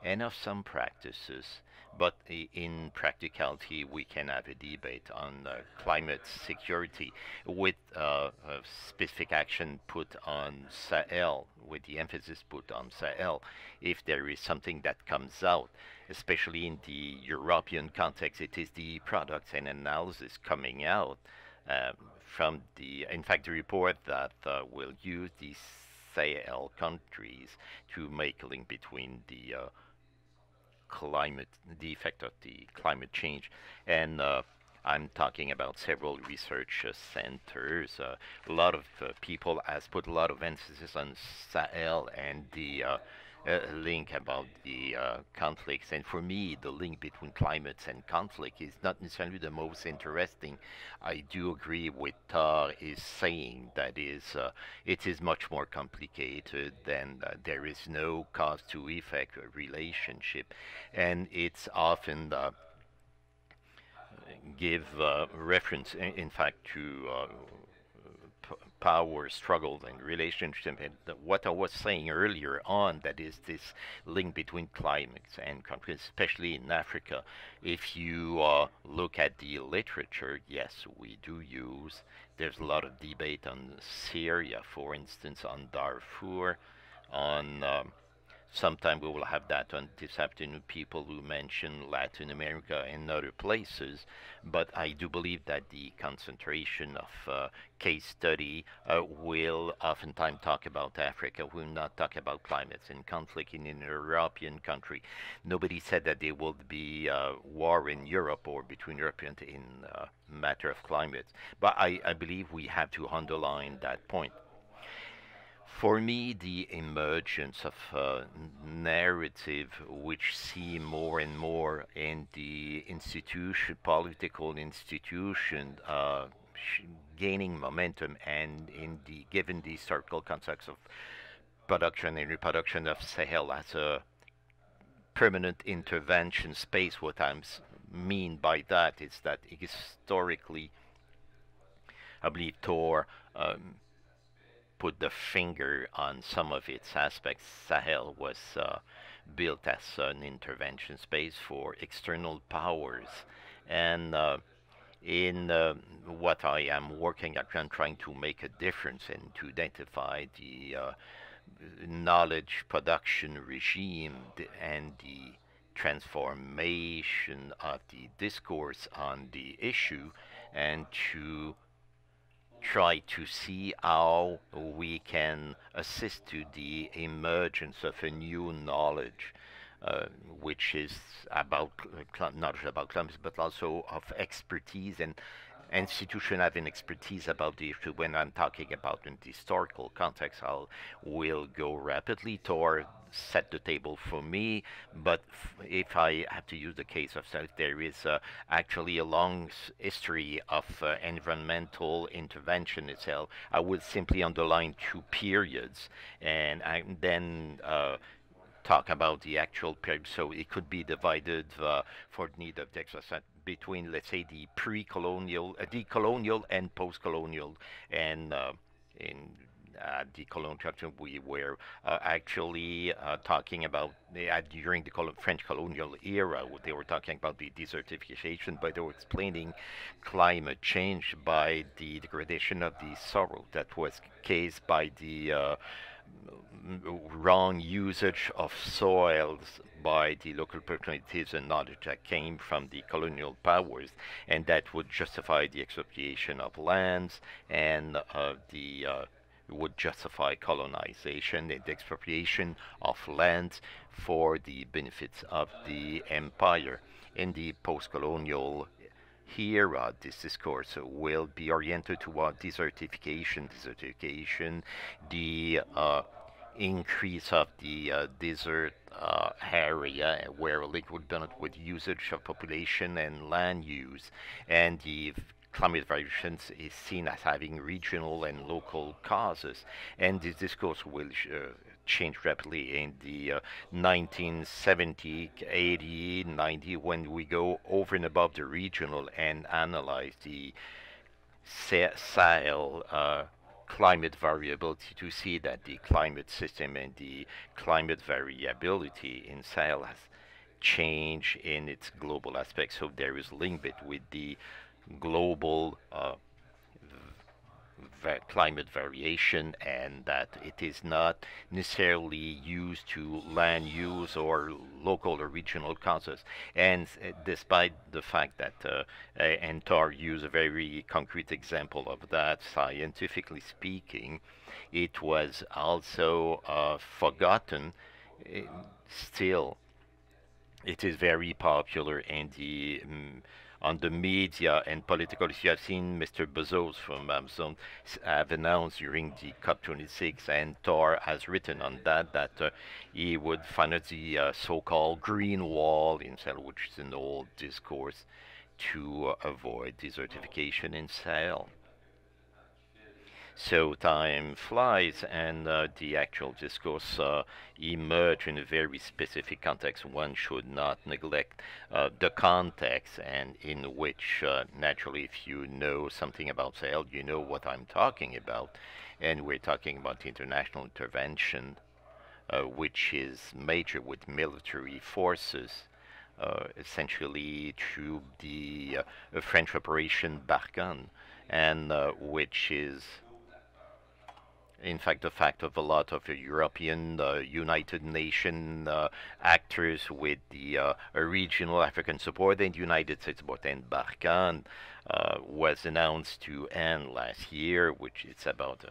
and of some practices. But in practicality, we can have a debate on climate security with specific action put on Sahel, with the emphasis put on Sahel. If there is something that comes out, especially in the European context, it is the products and analysis coming out from in fact, the report that will use the Sahel countries to make a link between the effect of the climate change. And I'm talking about several research centers. A lot of people has put a lot of emphasis on Sahel and the link about the conflicts. And for me, the link between climates and conflict is not necessarily the most interesting. I do agree with Tor is saying that it is much more complicated than there is no cause to effect relationship, and it's often give reference, in fact, to power struggles and relationship, and what I was saying earlier on, that is this link between climates and conflicts, especially in Africa. If you look at the literature, yes, we do use, there's a lot of debate on Syria, for instance, on Darfur, on sometime we will have that on this afternoon, people who mention Latin America and other places, but I do believe that the concentration of case study will oftentimes talk about Africa, will not talk about climates and conflict in an European country. Nobody said that there will be war in Europe or between Europeans in matter of climate, but I believe we have to underline that point. For me, the emergence of a narrative which see more and more in the political institution, gaining momentum, and given the historical context of production and reproduction of Sahel as a permanent intervention space, what I mean by that is that historically, I believe Tor put the finger on some of its aspects. Sahel was built as an intervention space for external powers, and in what I am working at, I'm trying to make a difference and to identify the knowledge production regime and the transformation of the discourse on the issue, and to try to see how we can assist to the emergence of a new knowledge, which is about not just about climate, but also of expertise, and institution having expertise about the issue. When I'm talking about in the historical context, will go rapidly. Tor set the table for me, but if I have to use the case of South, there is actually a long history of environmental intervention itself. I would simply underline 2 periods, and then talk about the actual period. So it could be divided for the need of the exercise between, let's say, the pre-colonial, the colonial and post-colonial, and at the colonial chapter, we were actually talking about, during the French colonial era, they were talking about the desertification, but they were explaining climate change by the degradation of the soil that was caused by the wrong usage of soils by the local communities and knowledge that came from the colonial powers, and that would justify the expropriation of lands and would justify colonization and expropriation of lands for the benefits of the empire. In the post-colonial here, this discourse will be oriented toward desertification, the increase of the desert area where liquid done with usage of population and land use, and the climate variation is seen as having regional and local causes, and this discourse will change rapidly in the 1970, 80, 90, when we go over and above the regional and analyze the Sahel climate variability to see that the climate system and the climate variability in Sahel has changed in its global aspect. So there is a link with the global climate variation, and that it is not necessarily used to land use or local or regional causes. And despite the fact that and Tor used a very concrete example of that, scientifically speaking, it was also forgotten. Still, it is very popular in the on the media and political issues. I've seen Mr. Bezos from Amazon have announced during the COP26, and Tor has written on that he would finance the so-called green wall in Sahel, which is an old discourse, to avoid desertification in Sahel. So time flies, and the actual discourse emerge in a very specific context. One should not neglect the context, and in which, naturally, if you know something about Sahel, you know what I'm talking about. And we're talking about international intervention, which is major with military forces, essentially through the French Operation Barkhane, and which is in fact the fact of a lot of European United Nations actors with the regional African support and United States support. And Barkhane was announced to end last year, which it's about,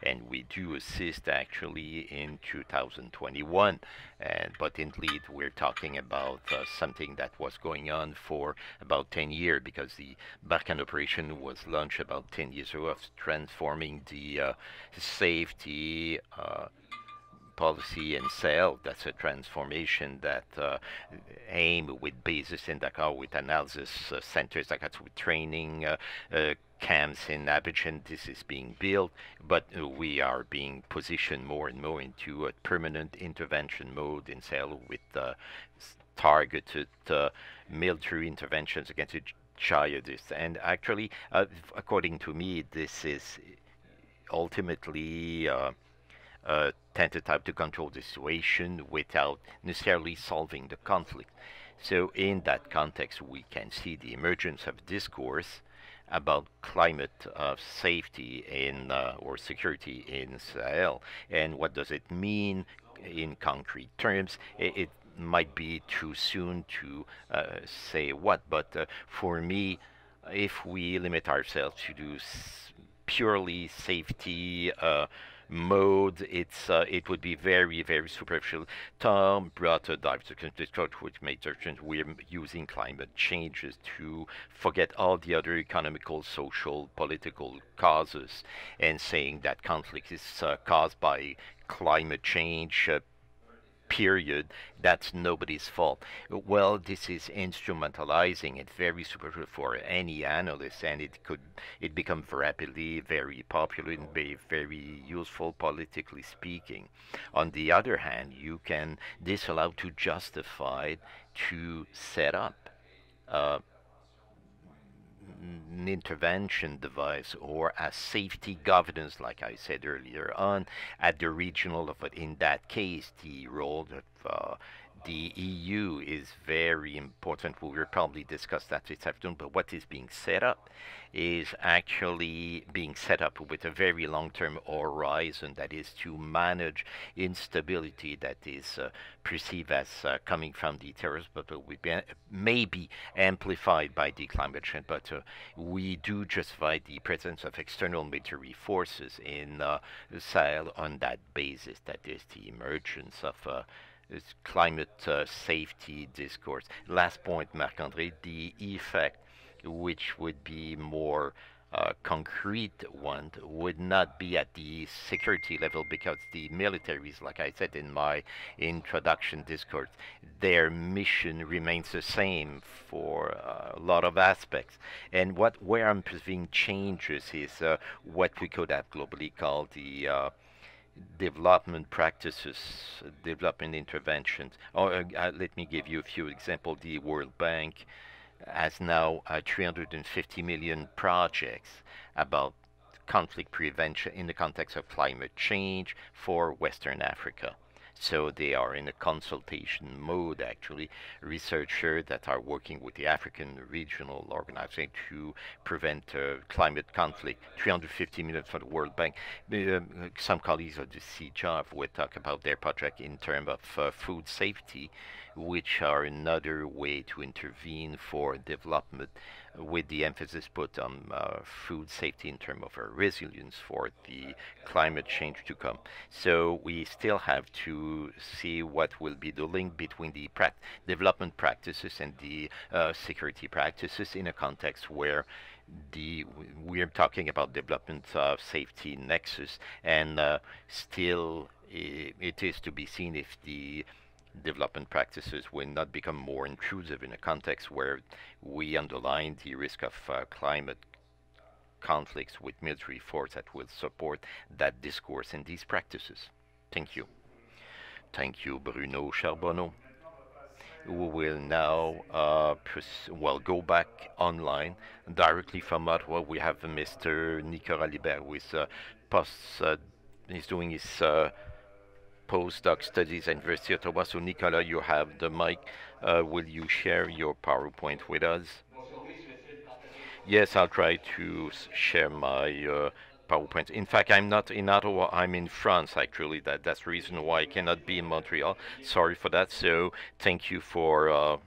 and we do assist actually in 2021. But indeed, we're talking about something that was going on for about 10 years, because the Barkhane operation was launched about 10 years ago, of transforming the safety policy in Sahel. That's a transformation that aim with basis in Dakar, with analysis centers, Dakar, with training camps in Abidjan. This is being built, but we are being positioned more and more into a permanent intervention mode in Sahel with targeted military interventions against jihadists. And actually, according to me, this is ultimately a tentative to control the situation without necessarily solving the conflict. So in that context, we can see the emergence of discourse about climate safety in or security in Sahel. And what does it mean in concrete terms? It might be too soon to say what, but for me, if we limit ourselves to do purely safety mode, it would be very, very superficial. Tom brought a diversity which makes sense. We're using climate changes to forget all the other economical, social, political causes, and saying that conflict is caused by climate change, period. That's nobody's fault. Well, this is instrumentalizing it very superficial for any analyst, and it become rapidly very popular and very useful politically speaking. On the other hand, you can disallow to justify to set up an intervention device or a safety governance, like I said earlier on, at the regional level. In that case, the role of the EU is very important. We will probably discuss that this afternoon, but what is being set up is actually being set up with a very long-term horizon, that is to manage instability that is perceived as coming from the terrorists, but may be amplified by the climate change. But we do justify the presence of external military forces in the Sahel on that basis, that is the emergence of climate safety discourse. Last point, Marc-Andre, the effect, which would be more concrete one, would not be at the security level, because the militaries, like I said in my introduction discourse, their mission remains the same for a lot of aspects. And where I'm perceiving changes is what we could have globally called the development practices, development interventions. Let me give you a few examples. The World Bank has now 350 million projects about conflict prevention in the context of climate change for Western Africa. So they are in a consultation mode, actually, researchers that are working with the African regional organization to prevent climate conflict. 350 million for the World Bank. Some colleagues of the CJOV will talk about their project in terms of food safety, which are another way to intervene for development, with the emphasis put on food safety in terms of resilience for the climate change to come. So we still have to see what will be the link between the development practices and the security practices in a context where we are talking about development safety nexus, and still it is to be seen if the development practices will not become more intrusive in a context where we underline the risk of climate conflicts with military force that will support that discourse and these practices. Thank you. Thank you, Bruno. Charbonneau. We will now go back online. Directly from Ottawa, we have Mr. Nicolas Libert, who is he's doing his postdoc studies at University of Ottawa. So, Nicolas, you have the mic. Will you share your PowerPoint with us? Yes, I'll try to share my PowerPoint. In fact, I'm not in Ottawa, I'm in France, actually. That's the reason why I cannot be in Montreal. Sorry for that. So, thank you for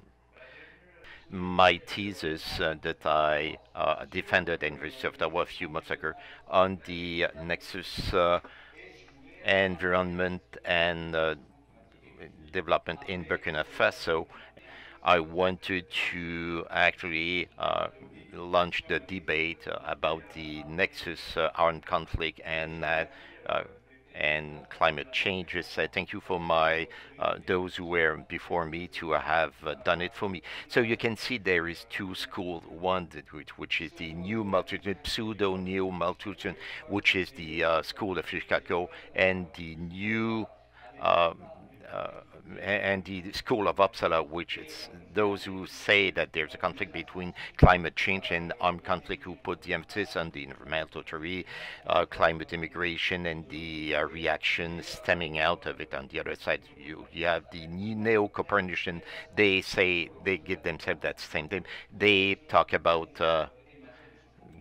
my thesis that I defended at University of Ottawa a few months ago on the nexus environment and development in Burkina Faso. I wanted to actually launch the debate about the nexus armed conflict and climate changes. Thank you for those who were before me to have done it for me. So you can see there is two schools. One which is the new multitude, pseudo-neo multitude, which is the school of Chicago, and the new and the School of Uppsala, which is those who say that there's a conflict between climate change and armed conflict, who put the emphasis on the environmental theory, climate immigration, and the reaction stemming out of it. On the other side, you have the neo-Copernican. They say, they give themselves that same thing. They talk about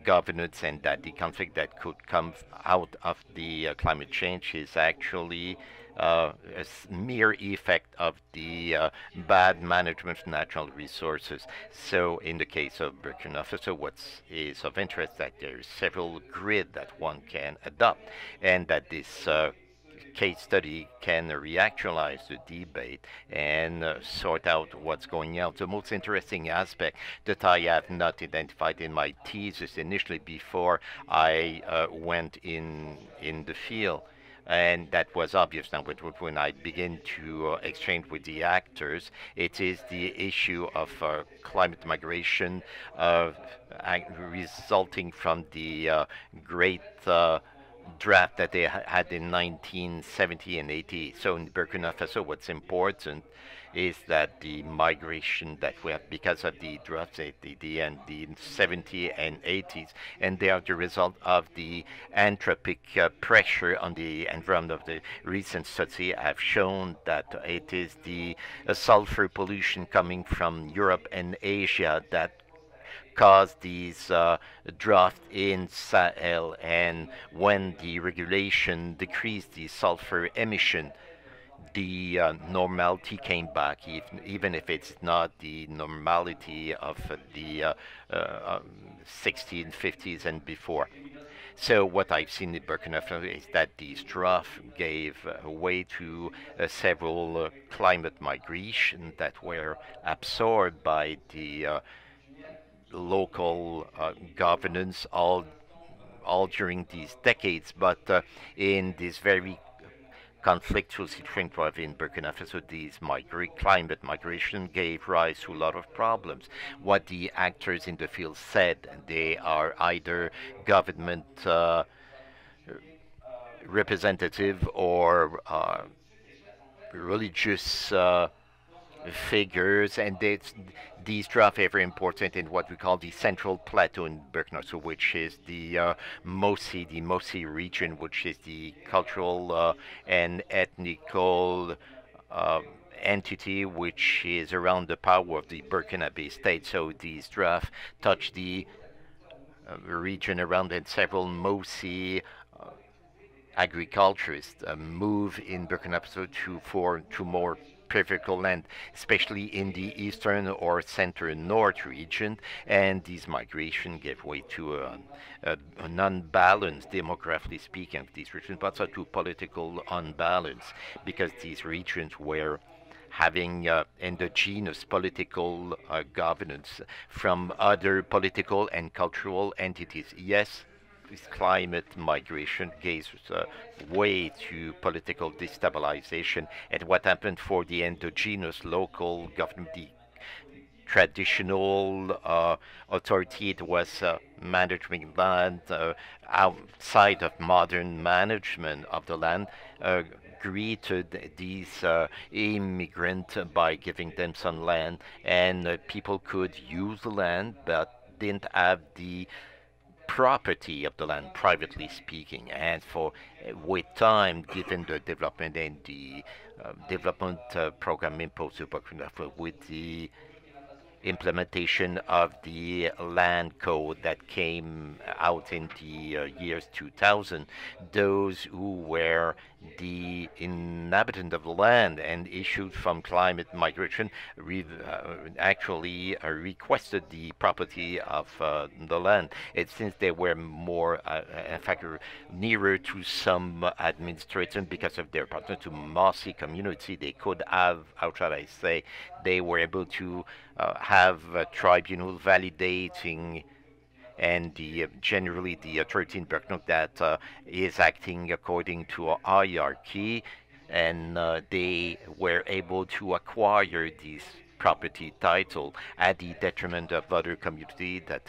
governance, and that the conflict that could come out of the climate change is actually a mere effect of the bad management of natural resources. So in the case of Burkina Faso, what is of interest that there is several grids that one can adopt, and that this case study can reactualize the debate and sort out what's going on. The most interesting aspect that I have not identified in my thesis initially before I went in the field, and that was obvious now when I begin to exchange with the actors, it is the issue of climate migration resulting from the great draft that they had in 1970 and 80. So in Burkina Faso, what's important is that the migration that we have because of the drafts at the end, the 70 and 80s, and they are the result of the anthropic pressure on the environment. Of the recent studies have shown that it is the sulfur pollution coming from Europe and Asia that cause these drought in Sahel, and when the regulation decreased the sulfur emission, the normality came back, even if it's not the normality of the 1650s and before. So what I've seen in Burkina Faso is that these droughts gave way to several climate migration that were absorbed by the local governance all during these decades, but in this very conflictual situation in Burkina Faso, these climate migration gave rise to a lot of problems. What the actors in the field said, they are either government representative or religious figures, and these droughts are very important in what we call the central plateau in Burkina Faso, which is the Mosi region, which is the cultural and ethnical entity which is around the power of the Burkinabe state. So these droughts touch the region around, and several Mosi agriculturists move in Burkina Faso to more peripheral land, especially in the eastern or center-north region, and these migration gave way to an unbalanced, demographically speaking, of these regions, but also to political unbalance, because these regions were having endogenous political governance from other political and cultural entities. Yes, this climate migration gave way to political destabilization. And what happened for the endogenous local government, the traditional authority, it was managing land outside of modern management of the land, greeted these immigrants by giving them some land, and people could use the land but didn't have the property of the land, privately speaking. And for with time, given the development and the development program imposed to Burkina Faso, with the implementation of the land code that came out in the years 2000, those who were the inhabitant of the land and issued from climate migration actually requested the property of the land. And since they were more, in fact, nearer to some administration because of their partner to Mosi community, they could have, how shall I say, they were able to have a tribunal validating and generally the authority in Burkina that is acting according to a hierarchy, and they were able to acquire these property title at the detriment of other communities that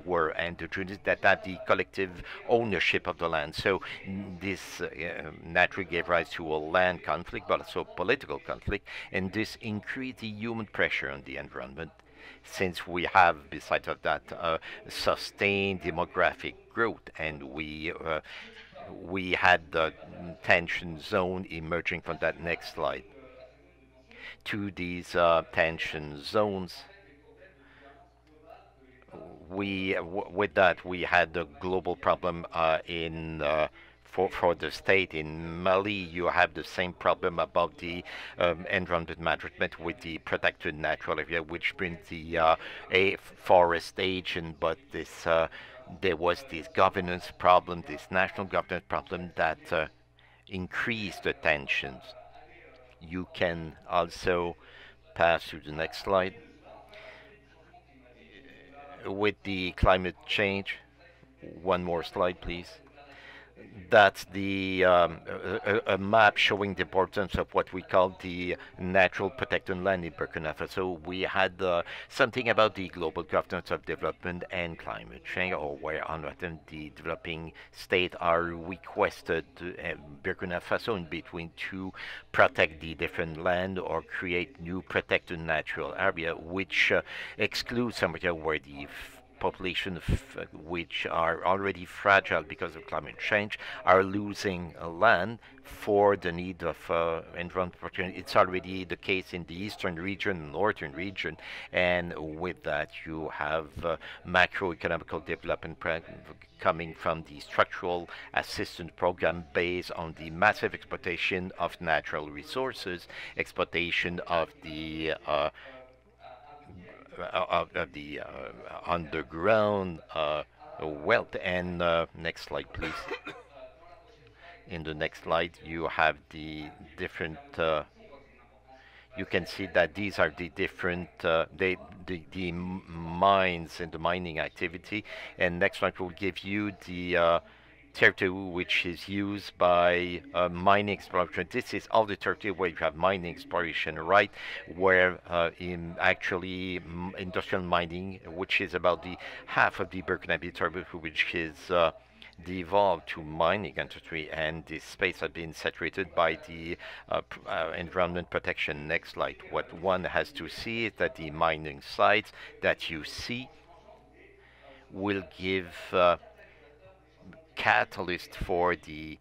were indigenous, that had the collective ownership of the land. So this naturally gave rise to a land conflict, but also political conflict, and this increased the human pressure on the environment, since we have, besides of that, sustained demographic growth, and we had the tension zone emerging from that. Next slide. To these tension zones, with that we had a global problem for the state. In Mali, you have the same problem about the environment management with the protected natural area, which brings the afforestation, but this there was this governance problem, this national governance problem that increased the tensions. You can also pass to the next slide. With the climate change, one more slide, please. that's a map showing the importance of what we call the natural protected land in Burkina Faso. We had something about the global governance of development and climate change, or where on the developing state are requested Burkina Faso in between to protect the different land or create new protected natural area, which excludes some area where the population which are already fragile because of climate change are losing land for the need of environmental protection. It's already the case in the eastern region, northern region, and with that you have macroeconomical development coming from the structural assistance program based on the massive exploitation of natural resources, exploitation of the underground wealth. And next slide, please. In the next slide, you have the different. You can see that these are the different the mines and the mining activity. And next slide will give you the territory which is used by mining exploration. This is all the territory where you have mining exploration, right? Where in actually industrial mining, which is about the half of the Burkinabe territory, which is devolved to mining industry, and this space has been saturated by the environment protection. Next slide. What one has to see is that the mining sites that you see will give catalyst for the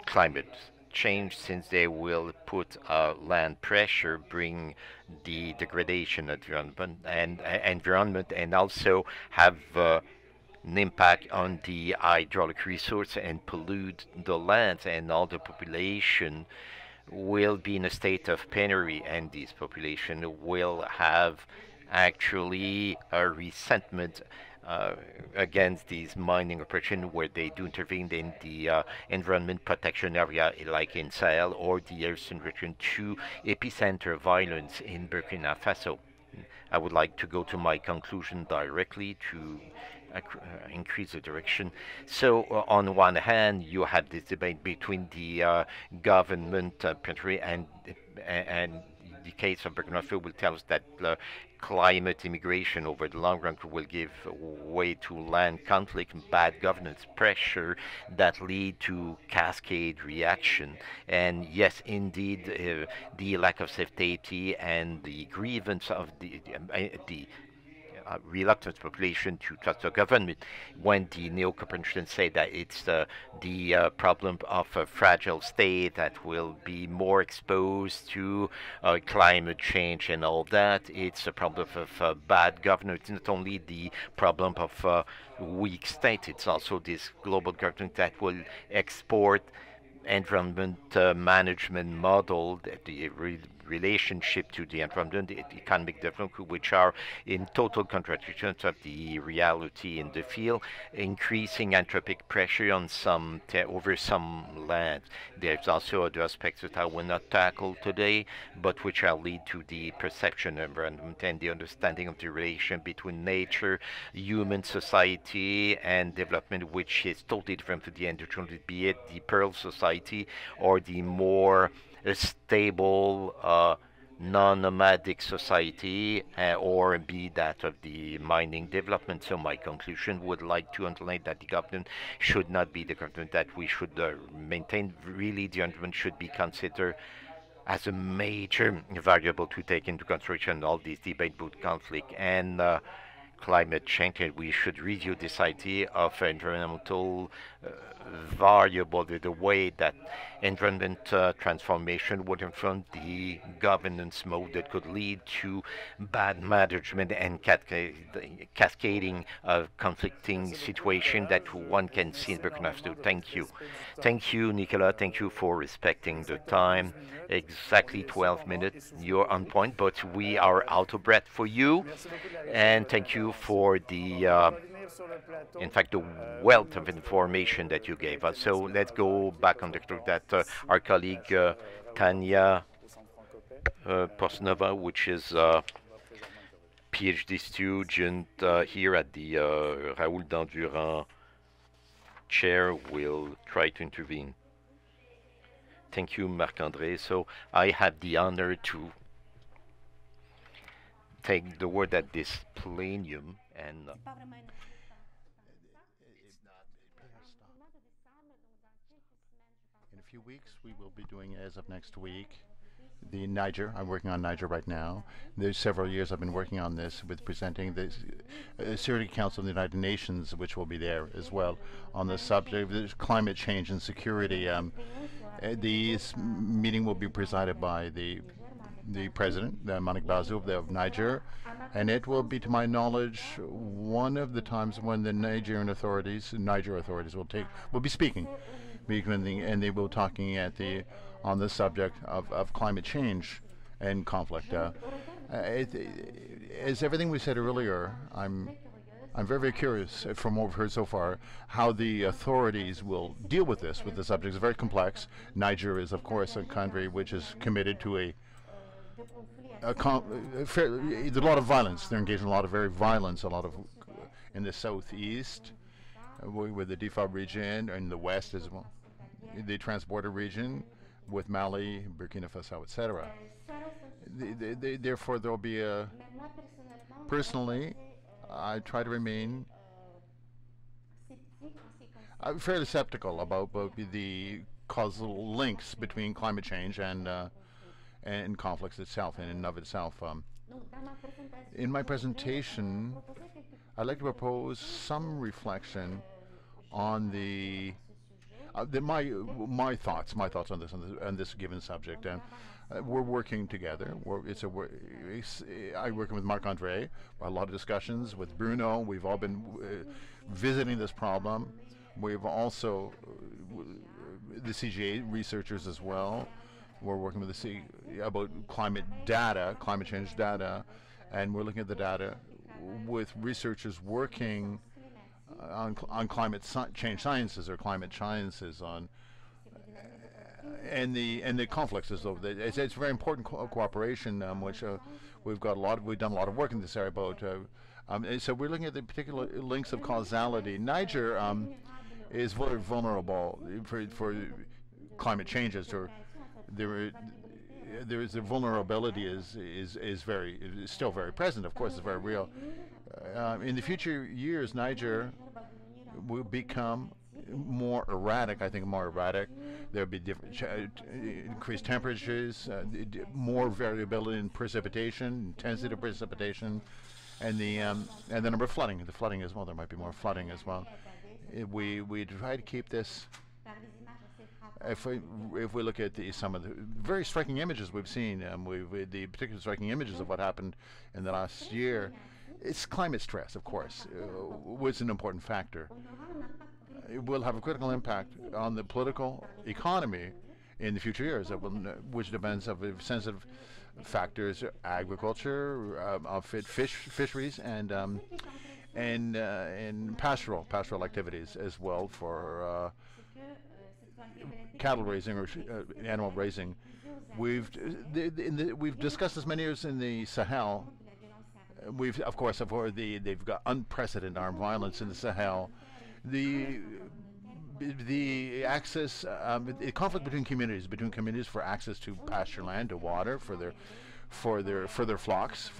climate change, since they will put land pressure, bring the degradation of environment, and also have an impact on the hydraulic resource and pollute the lands, and all the population will be in a state of penury, and this population will have actually a resentment against these mining operations where they do intervene in the environment protection area, like in Sahel or the Eastern region, to epicenter violence in Burkina Faso. I would like to go to my conclusion directly to increase the direction. So on one hand, you have this debate between the government and the case of Burkina Faso will tell us that climate immigration over the long run will give way to land conflict, bad governance pressure that lead to cascade reaction. And yes, indeed, the lack of safety and the grievance of the reluctant population to trust the government, when the neo-Copernicans say that it's the problem of a fragile state that will be more exposed to climate change and all that. It's a problem of bad governance. It's not only the problem of weak state, it's also this global governance that will export environment management model, the relationship to the environment, the economic development, which are in total contradiction of the reality in the field, increasing anthropic pressure on over some land. There's also other aspects that I will not tackle today, but which will lead to the perception of environment and the understanding of the relation between nature, human society, and development, which is totally different to the industrial, be it the Pearl Society or the more stable non-nomadic society, or be that of the mining development. So my conclusion would like to underline that the government should not be the government that we should maintain. Really, the government should be considered as a major variable to take into consideration all these debate about conflict and climate change. And we should review this idea of environmental variable, the way that environment transformation would influence the governance mode that could lead to bad management and cascading of conflicting situation that one can see in Burkina Faso. Thank you. Thank you, Nicolas. Thank you for respecting the time. Exactly 12 minutes. You're on point, but we are out of breath for you. And thank you for the in fact, the wealth of information that you gave us. So let's go back on the track that our colleague Tanya Posnova, which is a PhD student here at the Raoul-Dandurand chair will try to intervene. Thank you, Marc-Andre. So I have the honor to take the word at this plenum, and in a few weeks, we will be doing, as of next week, the Niger. I'm working on Niger right now. There's several years I've been working on this with presenting the Security Council of the United Nations, which will be there as well, on the subject of climate change and security. This meeting will be presided by the president, Malik Bazoum of Niger, and it will be, to my knowledge, one of the times when the Niger authorities will be speaking, and they will be talking on the subject of climate change and conflict. As everything we said earlier, I'm very, very curious from what we've heard so far how the authorities will deal with this, with the subject. It's very complex. Niger is, of course, a country which is committed to there's a lot of violence. They're engaged in a lot of violence, in the southeast, with the Difa region, and the west as well, the transborder region with Mali, Burkina Faso, etc. Therefore, there will be personally, I try to remain fairly skeptical about the causal links between climate change and conflicts itself, and in of itself. In my presentation, I'd like to propose some reflection on my thoughts on this given subject. We're working together. I'm working with Marc-Andre. A lot of discussions with Bruno. We've all been visiting this problem. We've also the CGA researchers as well. We're working with about climate change data, and we're looking at the data with researchers working on climate change sciences or climate sciences and the conflicts as though it's very important cooperation, which we've done a lot of work in this area about. And so we're looking at the particular links of causality. Niger is very vulnerable for climate changes, or there is a vulnerability is still very present. Of course, it's very real. In the future years, Niger will become more erratic. I think more erratic. There'll be increased temperatures, more variability in precipitation, intensity of precipitation, and the number of flooding. The flooding as well. There might be more flooding as well. We try to keep this. If we look at some of the very striking images we've seen, the particular striking images of what happened in the last year, it's climate stress, of course, was an important factor. It will have a critical impact on the political economy in the future years, which depends on sensitive factors, agriculture, fisheries, and pastoral activities as well for cattle raising or animal raising. We've discussed this many years in the Sahel. They've got unprecedented armed violence in the Sahel. The access, the conflict between communities for access to pasture land, to water, for their flocks.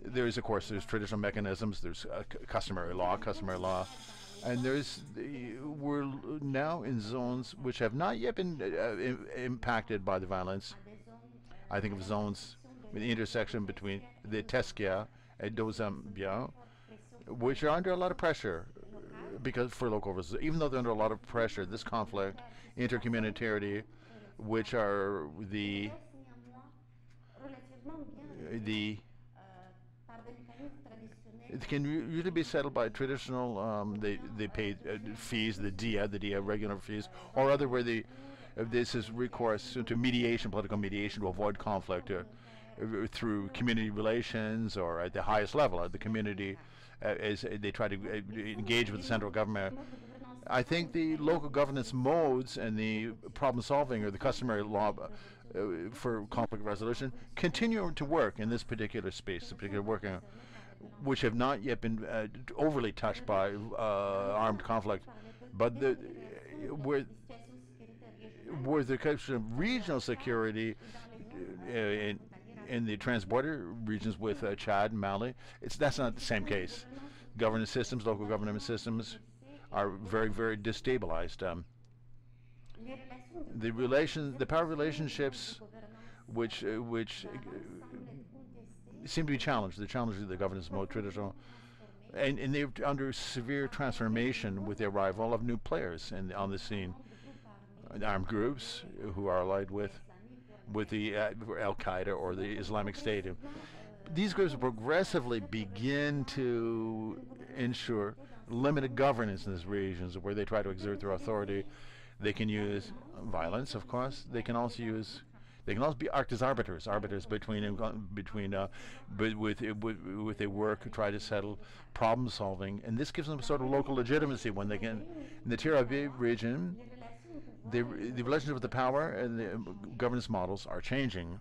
There's traditional mechanisms. There's customary law, and we're now in zones which have not yet been impacted by the violence. I think of zones with the intersection between the Teskia and Dozambia, which are under a lot of pressure because for local reasons. Even though they're under a lot of pressure, this conflict, intercommunality, which are it can usually be settled by traditional. They pay fees, the dia regular fees, or other where this is recourse to mediation, political mediation, to avoid conflict through community relations, or at the highest level of the community, as they try to engage with the central government. I think the local governance modes and the problem solving, or the customary law for conflict resolution, continue to work in this particular space, which have not yet been overly touched by armed conflict. But where the question of regional security in the transborder regions with Chad and Mali, that's not the same case. Governance systems, local government systems are very, very destabilized. The power relationships which seem to be challenged. The challenge of the governance mode traditional, and they're under severe transformation with the arrival of new players on the scene, armed groups who are allied with the Al Qaeda or the Islamic State. These groups progressively begin to ensure limited governance in these regions where they try to exert their authority. They can use violence, of course. They can also be acted as arbiters with their work to try to settle problem solving, and this gives them sort of local legitimacy when they can. In the Tirabe region, the relationship with the power and the governance models are changing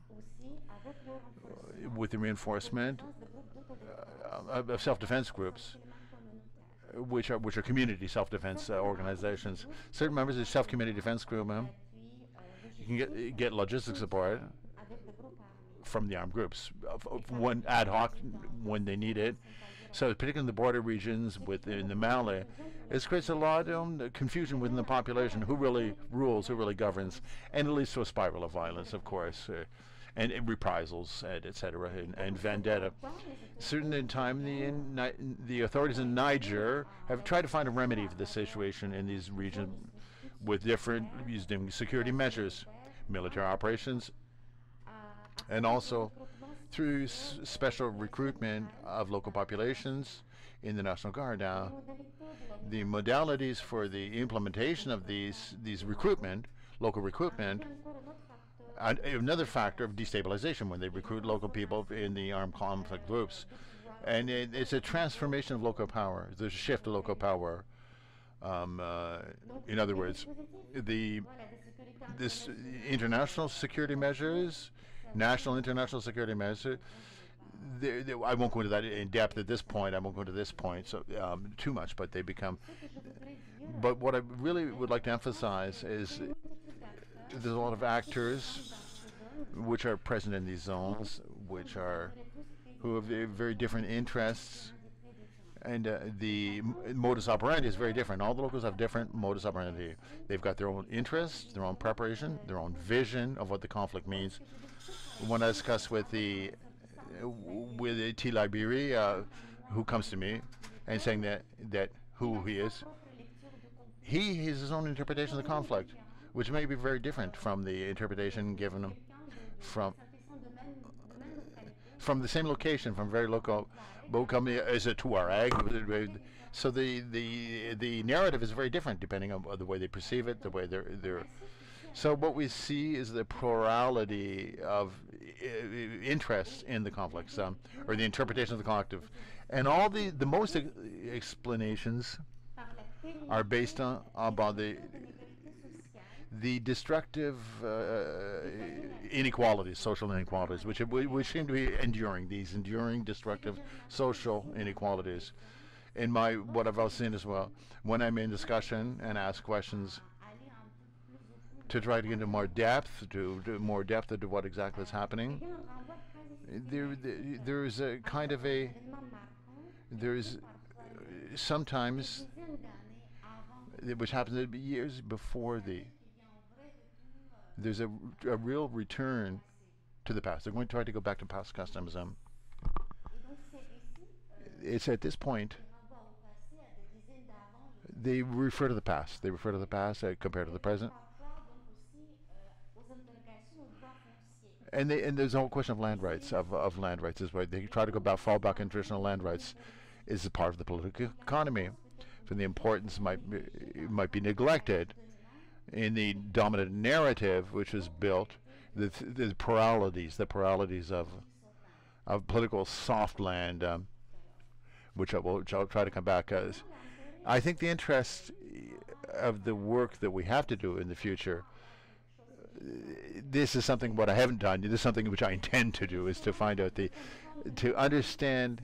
with the reinforcement of self-defense groups, which are community self-defense organizations. Certain members of the self-community defense group, you can get logistic support from the armed groups, one ad hoc when they need it. So particularly in the border regions in the Mali, it creates a lot of confusion within the population, who really rules, who really governs, and it leads to a spiral of violence, of course, and reprisals, etc., and vendetta. Certainly in time, the authorities in Niger have tried to find a remedy for the situation in these regions with using security measures, military operations, and also through special recruitment of local populations in the National Guard. Now, the modalities for the implementation of these local recruitment, another factor of destabilization when they recruit local people in the armed conflict groups. And it's a transformation of local power. There's a shift to local power. In other words, this international security measures, national international security measures, I won't go into that in depth at this point. I won't go into this point too much, but they become. But what I really would like to emphasize is there's a lot of actors which are present in these zones, who have very different interests, and the modus operandi is very different. All the locals have different modus operandi. They've got their own interests, their own preparation, their own vision of what the conflict means. When I discuss with T. Liberi, who comes to me and saying that who he is, he has his own interpretation of the conflict, which may be very different from the interpretation given him from the same location, from very local. Is a Tuareg, so the narrative is very different depending on the way they perceive it, the way they're. So what we see is the plurality of interests in the conflicts, or the interpretation of the collective, and all the most explanations are based on about the destructive inequalities, social inequalities, which seem to be enduring. These enduring destructive social inequalities. In what I've also seen as well, when I'm in discussion and ask questions to try to get into more depth, into what exactly is happening, there is a kind of sometimes, which happens years before there's a real return to the past. They're going to try to go back to past customs. It's at this point they refer to the past. They refer to the past compared to the present. And there's a whole question of land rights, of land rights as well. They try to fall back on traditional land rights is a part of the political economy. So the importance might be neglected in the dominant narrative, which is built, the pluralities of political soft land, which I'll try to come back as. I think the interest of the work that we have to do in the future, this is something what I haven't done. This is something which I intend to do, is to find out to understand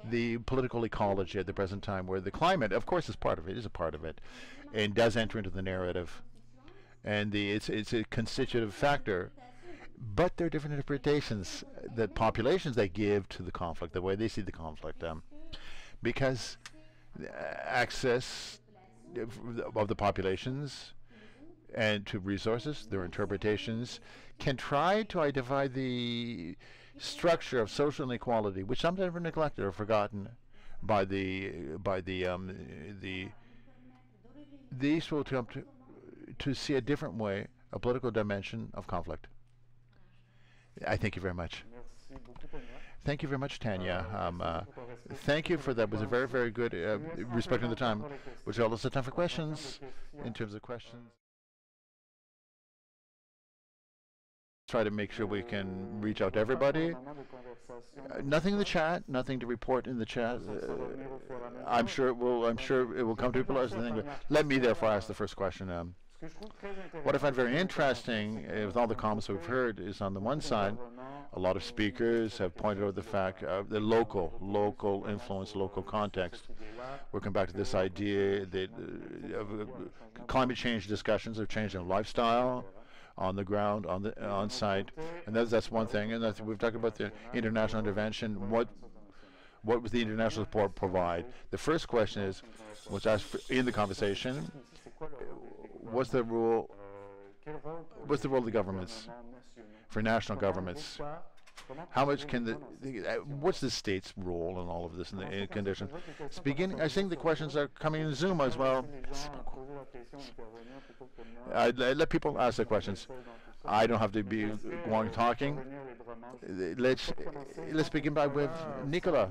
the political ecology at the present time, where the climate, of course, is part of it, is a part of it. and does enter into the narrative. And it's a constitutive factor. But there are different interpretations that populations they give to the conflict, the way they see the conflict. Because access of the populations and to resources, their interpretations, can try to identify the structure of social inequality, which sometimes are neglected or forgotten by these will attempt to see a different way, a political dimension of conflict. I thank you very much. Thank you very much, Tanya. Thank you for that. It was a very, very good, respecting the time, which all us the time for questions. In terms of questions, try to make sure we can reach out to everybody. Nothing in the chat, nothing to report in the chat. I'm sure it will come to people. Let me therefore ask the first question. What I find very interesting with all the comments we've heard is, on the one side, a lot of speakers have pointed out the fact of the local influence, local context. We'll come back to this idea that of climate change discussions of changing lifestyle on the ground, on site, and that's one thing. And we've talked about the international intervention. What would the international support provide? The first question is, was asked in the conversation, what's the role of the governments, for national governments? How much can what's the state's role in all of this in the condition? I think the questions are coming in Zoom as well. Let people ask their questions. I don't have to be long talking. Let's begin by with Nicola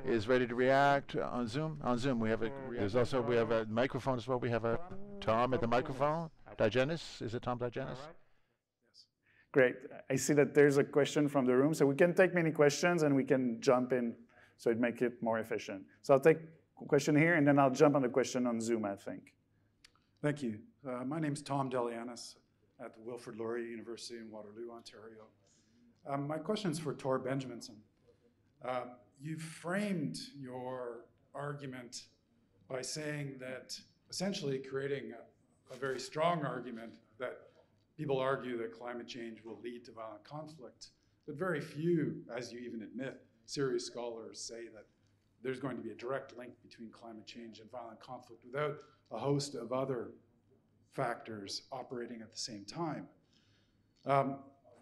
is ready to react on Zoom. On Zoom, we have a microphone as well. We have a Tom at the microphone. Digenis, is it Tom Digenis? Yes. Great. I see that there's a question from the room, so we can take many questions and we can jump in, so it make it more efficient. So I'll take a question here, and then I'll jump on the question on Zoom, I think. Thank you. My name's Tom Delianis at the Wilfrid Laurier University in Waterloo, Ontario. My question is for Tor Benjaminsen. You framed your argument by saying that, essentially creating a very strong argument that people argue that climate change will lead to violent conflict, but very few, as you even admit, serious scholars say that there's going to be a direct link between climate change and violent conflict without a host of other factors operating at the same time.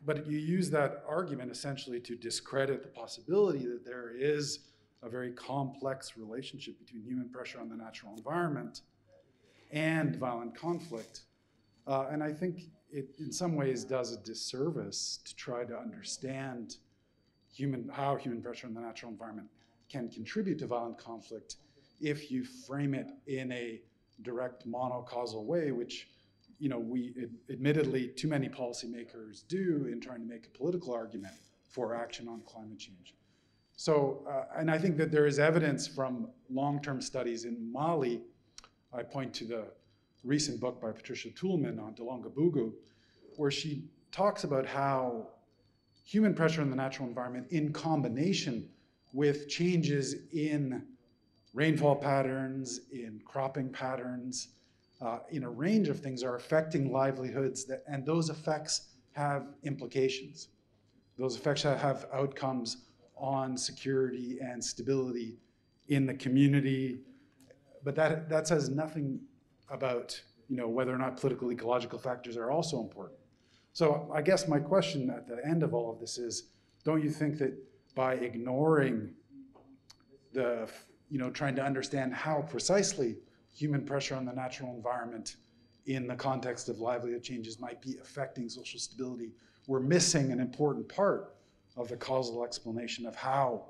But you use that argument essentially to discredit the possibility that there is a very complex relationship between human pressure on the natural environment and violent conflict. And I think it in some ways does a disservice to try to understand how human pressure on the natural environment can contribute to violent conflict if you frame it in a direct monocausal way, which admittedly too many policymakers do in trying to make a political argument for action on climate change. So, and I think that there is evidence from long-term studies in Mali. I point to the recent book by Patricia Toulmin on Delongabugu, where she talks about how human pressure on the natural environment in combination with changes in rainfall patterns, in cropping patterns, in a range of things are affecting livelihoods, and those effects have implications. Those effects have outcomes on security and stability in the community, but that says nothing about whether or not political ecological factors are also important. So I guess my question at the end of all of this is, don't you think that by ignoring the, trying to understand how precisely human pressure on the natural environment in the context of livelihood changes might be affecting social stability, we're missing an important part of the causal explanation of how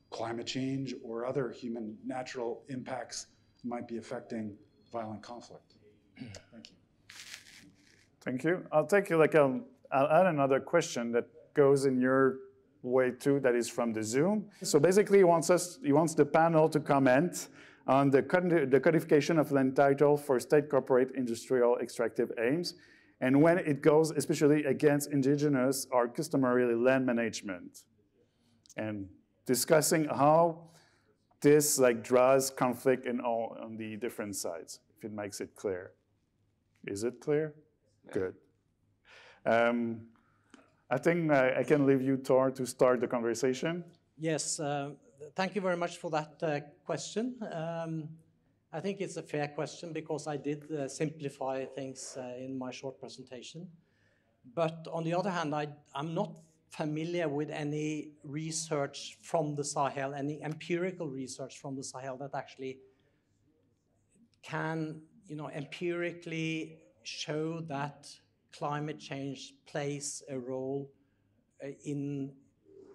climate change or other human natural impacts might be affecting violent conflict? Thank you. Thank you. I'll take I'll add another question that goes in your way too, that is from the Zoom. So basically he wants the panel to comment on the codification of land title for state corporate industrial extractive aims, and when it goes especially against indigenous or customary land management, and discussing how this draws conflict on the different sides. if it makes it clear. Is it clear? Yeah. Good. I think I can leave you, Tor, to start the conversation. Yes, thank you very much for that question. I think it's a fair question because I did simplify things in my short presentation. But on the other hand, I'm not familiar with any research from the Sahel, any empirical research from the Sahel that actually can, empirically show that climate change plays a role in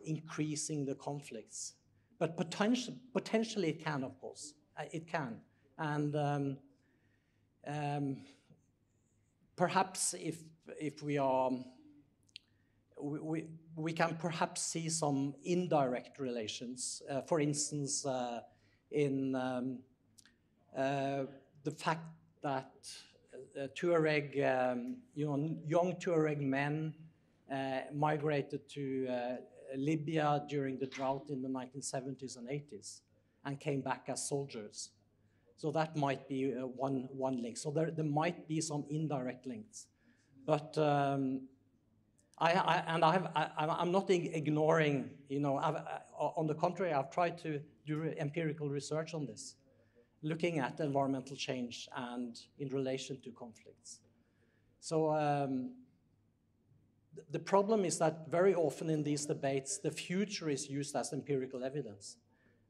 increasing the conflicts. But potentially it can, of course. It can. And perhaps if we are, we can perhaps see some indirect relations. For instance, in the fact that Tuareg, young Tuareg men migrated to Libya during the drought in the 1970s and 80s and came back as soldiers. So that might be one link. So there might be some indirect links. But I'm not ignoring, on the contrary, I've tried to do empirical research on this, looking at environmental change and in relation to conflicts. So the problem is that very often in these debates, the future is used as empirical evidence.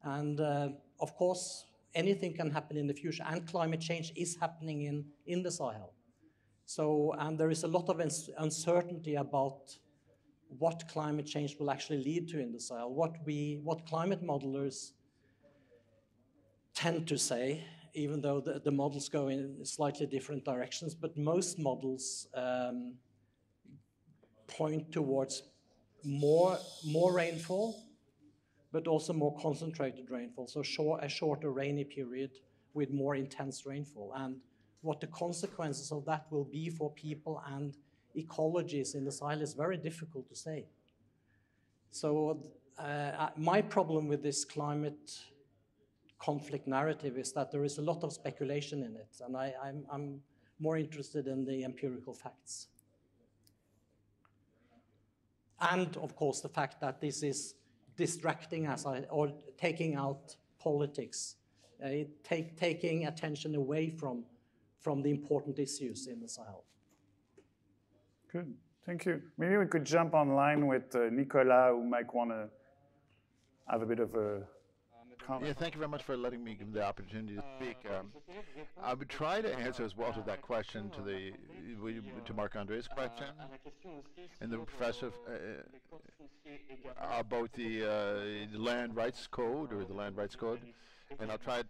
And of course, anything can happen in the future, and climate change is happening in the Sahel. So, and there is a lot of uncertainty about what climate change will actually lead to in the Sahel. What climate modelers tend to say, even though the models go in slightly different directions, but most models point towards more rainfall, but also more concentrated rainfall, so a shorter rainy period with more intense rainfall. And what the consequences of that will be for people and ecologies in the Sahel is very difficult to say. So my problem with this climate conflict narrative is that there is a lot of speculation in it, and I'm more interested in the empirical facts. And of course, the fact that this is distracting us or taking out politics, taking attention away from the important issues in the Sahel. Good, thank you. Maybe we could jump online with Nicolas, who might want to have a bit of a comment. Yeah, thank you very much for letting me give the opportunity to speak. I would try to answer as well to that question, to Marc-Andre's question, and the professor about the land rights code, or the land rights code, and I'll try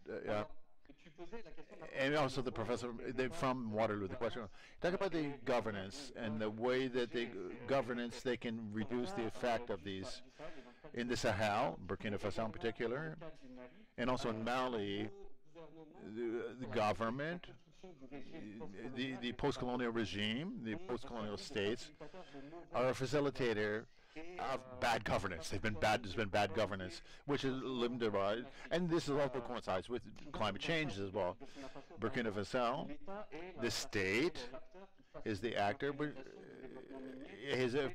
and also the professor from Waterloo, the question, talk about the governance and the way that they can reduce the effect of these in the Sahel, Burkina Faso in particular, and also in Mali, the government, the post-colonial regime, the post-colonial states are a facilitator of bad governance. There's been bad governance, which is limited by, and this is also coincides with climate change as well. Burkina Faso, the state is the actor, but is a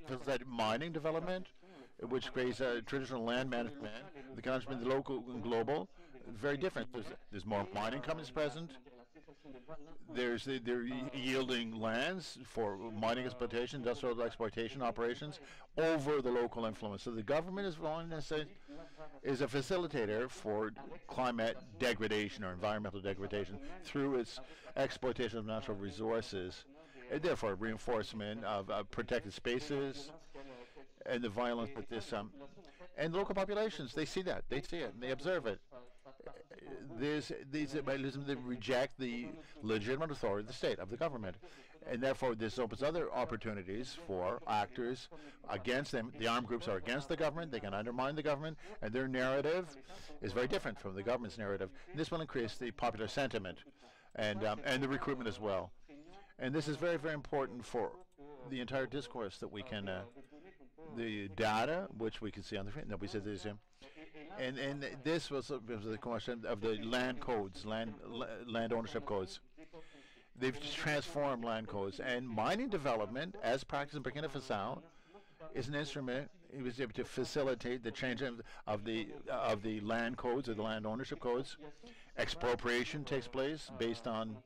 mining development, which creates a traditional land management. The management, the local and global, very different. There's more mining companies present. They're yielding lands for mining exploitation, industrial exploitation operations over the local influence. So the government is a facilitator for climate degradation or environmental degradation through its exploitation of natural resources, and therefore reinforcement of protected spaces and the violence that this and local populations, they see that, they see it, and they observe it. These that reject the legitimate authority of the state, of the government, and therefore this opens other opportunities for actors against them. The armed groups are against the government, they can undermine the government, and their narrative is very different from the government's narrative. And this will increase the popular sentiment and the recruitment as well. And this is very, very important for the entire discourse that we can, the data, which we can see on the screen, that we said this in. And this was the question of the land codes, land ownership codes. they've transformed land codes. And mining development, as practiced in Burkina Faso, is an instrument. It was able to facilitate the change of the land codes or the land ownership codes. Expropriation takes place based on.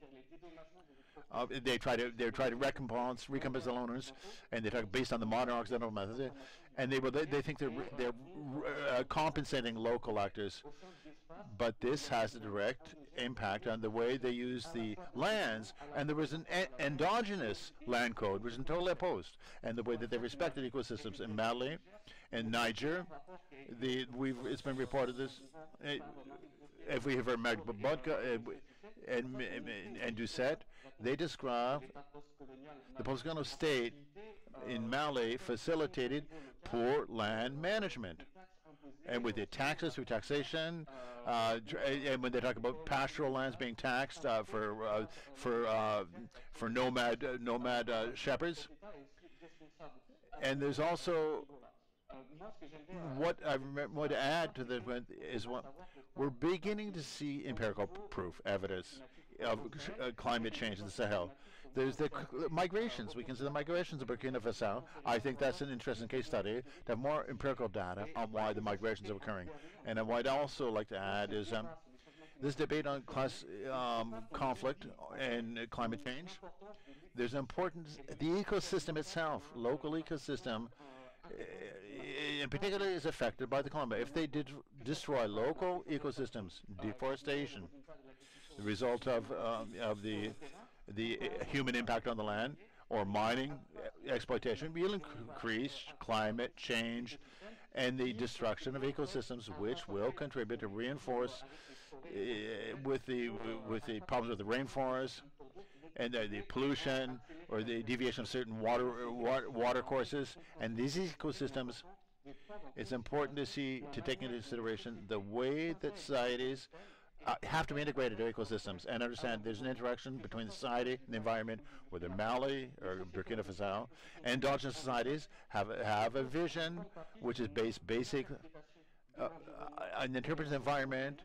They try to recompense the owners, and they talk based on the modern Occidental methods, and they think they're compensating local actors, but this has a direct impact on the way they use the lands, and there was an endogenous land code which is totally opposed, and the way that they respected ecosystems in Mali and Niger. It's been reported this. If we have heard Magbabutka and Doucette, they describe the post-colonial state in Mali facilitated poor land management. And with the taxes through taxation, and when they talk about pastoral lands being taxed for nomad shepherds, and there's also what I want to add to that is what we're beginning to see empirical proof, evidence of climate change in the Sahel. There's the migrations. We can see the migrations of Burkina Faso. I think that's an interesting case study to have more empirical data on why the migrations are occurring. And what I'd also like to add is this debate on class conflict and climate change. There's importance, the ecosystem itself, local ecosystem, in particular is affected by the climate. If they destroy local ecosystems, deforestation, the result of the human impact on the land, or mining exploitation, will increase climate change and the destruction of ecosystems, which will contribute to reinforce with the problems with the rainforest and the pollution or the deviation of certain water courses. And these ecosystems, it's important to take into consideration the way that societies have to be integrated to ecosystems and understand there's an interaction between the society and the environment, whether Mali or Burkina Faso. Endogenous societies have a vision which is basic an interpretive environment